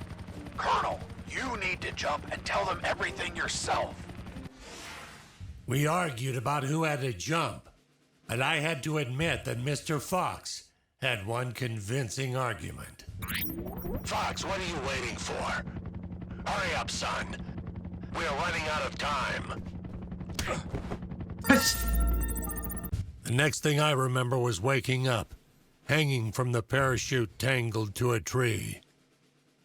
Colonel, you need to jump and tell them everything yourself. We argued about who had to jump, and I had to admit that Mr. Fox had one convincing argument. Fox, what are you waiting for? Hurry up, son. We are running out of time. The next thing I remember was waking up, hanging from the parachute tangled to a tree.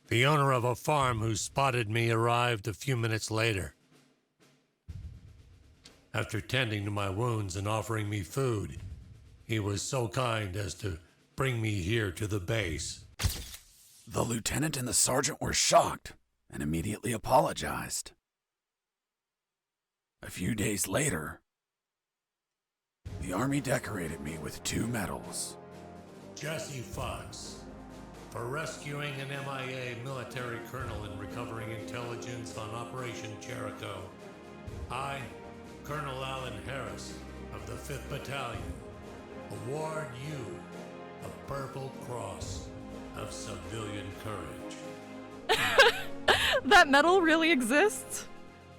The owner of a farm who spotted me arrived a few minutes later. After tending to my wounds and offering me food, he was so kind as to bring me here to the base. The lieutenant and the sergeant were shocked and immediately apologized. A few days later, the Army decorated me with 2 medals. Jesse Fox, for rescuing an MIA military colonel and recovering intelligence on Operation Jericho. I, Colonel Alan Harris of the 5th Battalion, award you a Purple Cross of Civilian Courage. That medal really exists?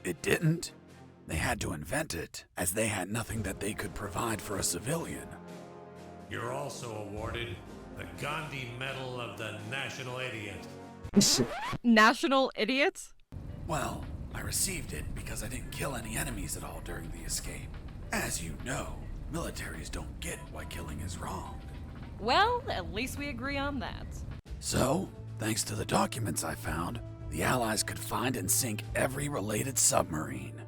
It didn't. They had to invent it, as they had nothing that they could provide for a civilian. You're also awarded the Gandhi Medal of the National Idiot. National Idiot? Well, I received it because I didn't kill any enemies at all during the escape. As you know, militaries don't get why killing is wrong. Well, at least we agree on that. So, thanks to the documents I found, the Allies could find and sink every related submarine.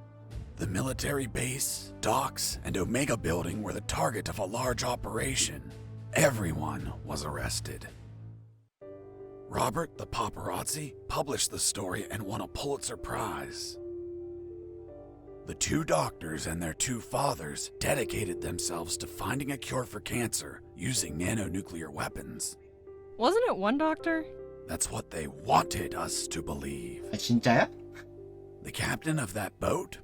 The military base, docks, and Omega building were the target of a large operation. Everyone was arrested. Robert the Paparazzi published the story and won a Pulitzer Prize. The 2 doctors and their 2 fathers dedicated themselves to finding a cure for cancer using nanonuclear weapons. Wasn't it one doctor? That's what they wanted us to believe. 진짜야? The captain of that boat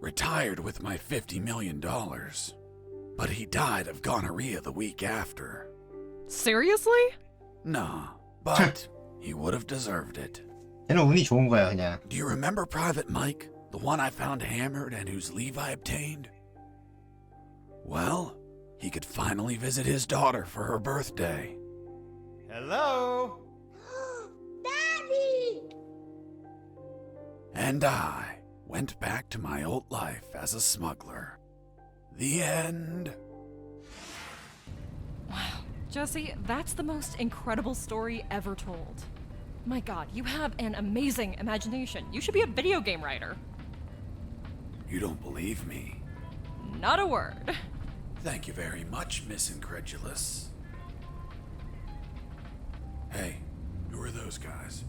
retired with my $50 million. But he died of gonorrhea the week after. Seriously? Nah, but he would have deserved it. 걔는 운이 좋은 거야 그냥. Do you remember Private Mike? The one I found hammered and whose leave I obtained? Well, he could finally visit his daughter for her birthday. Hello? Daddy! And I went back to my old life as a smuggler. The end. Wow, Jesse, that's the most incredible story ever told. My god, you have an amazing imagination. You should be a video game writer. You don't believe me? Not a word. Thank you very much, Miss Incredulous. Hey, who are those guys?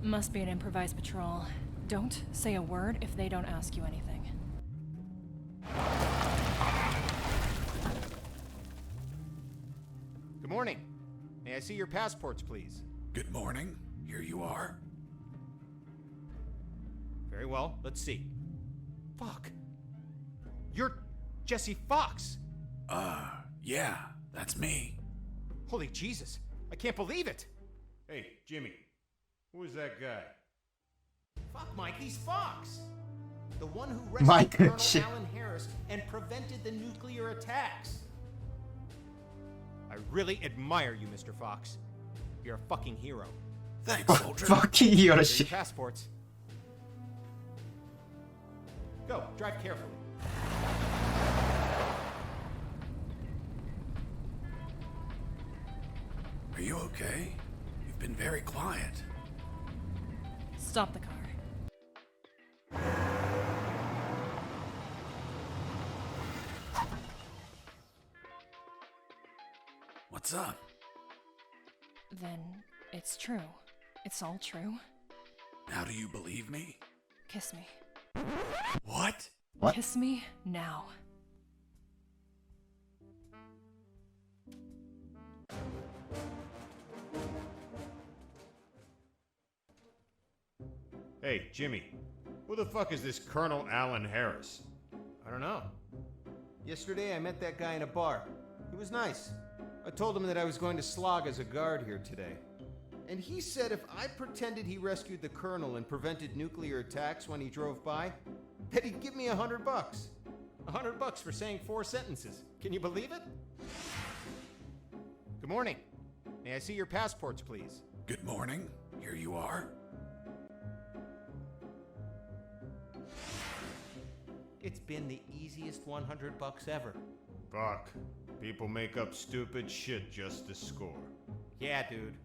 Must be an improvised patrol. Don't say a word if they don't ask you anything. Good morning. May I see your passports, please? Good morning. Here you are. Very well. Let's see. Fuck. You're Jesse Fox. Yeah, that's me. Holy Jesus. I can't believe it. Hey, Jimmy. Who is that guy? Fuck, Mike. He's Fox. The one who rescued Mike, Colonel shit. Alan Harris and prevented the nuclear attacks. I really admire you, Mr. Fox. You're a fucking hero. Thanks, soldier. Fucking hero Your shit. passports. Go, drive carefully. Are you okay? You've been very quiet. Stop the car. What's up? Then it's true. It's all true. Now do you believe me? Kiss me. What? What? Kiss me now. Hey, Jimmy. Who the fuck is this Colonel Alan Harris? I don't know. Yesterday I met that guy in a bar. He was nice. I told him that I was going to slog as a guard here today. And he said if I pretended he rescued the colonel and prevented nuclear attacks when he drove by, that he'd give me $100. $100 for saying 4 sentences. Can you believe it? Good morning. May I see your passports, please? Good morning. Here you are. It's been the easiest $100 ever. Fuck. People make up stupid shit just to score. Yeah, dude.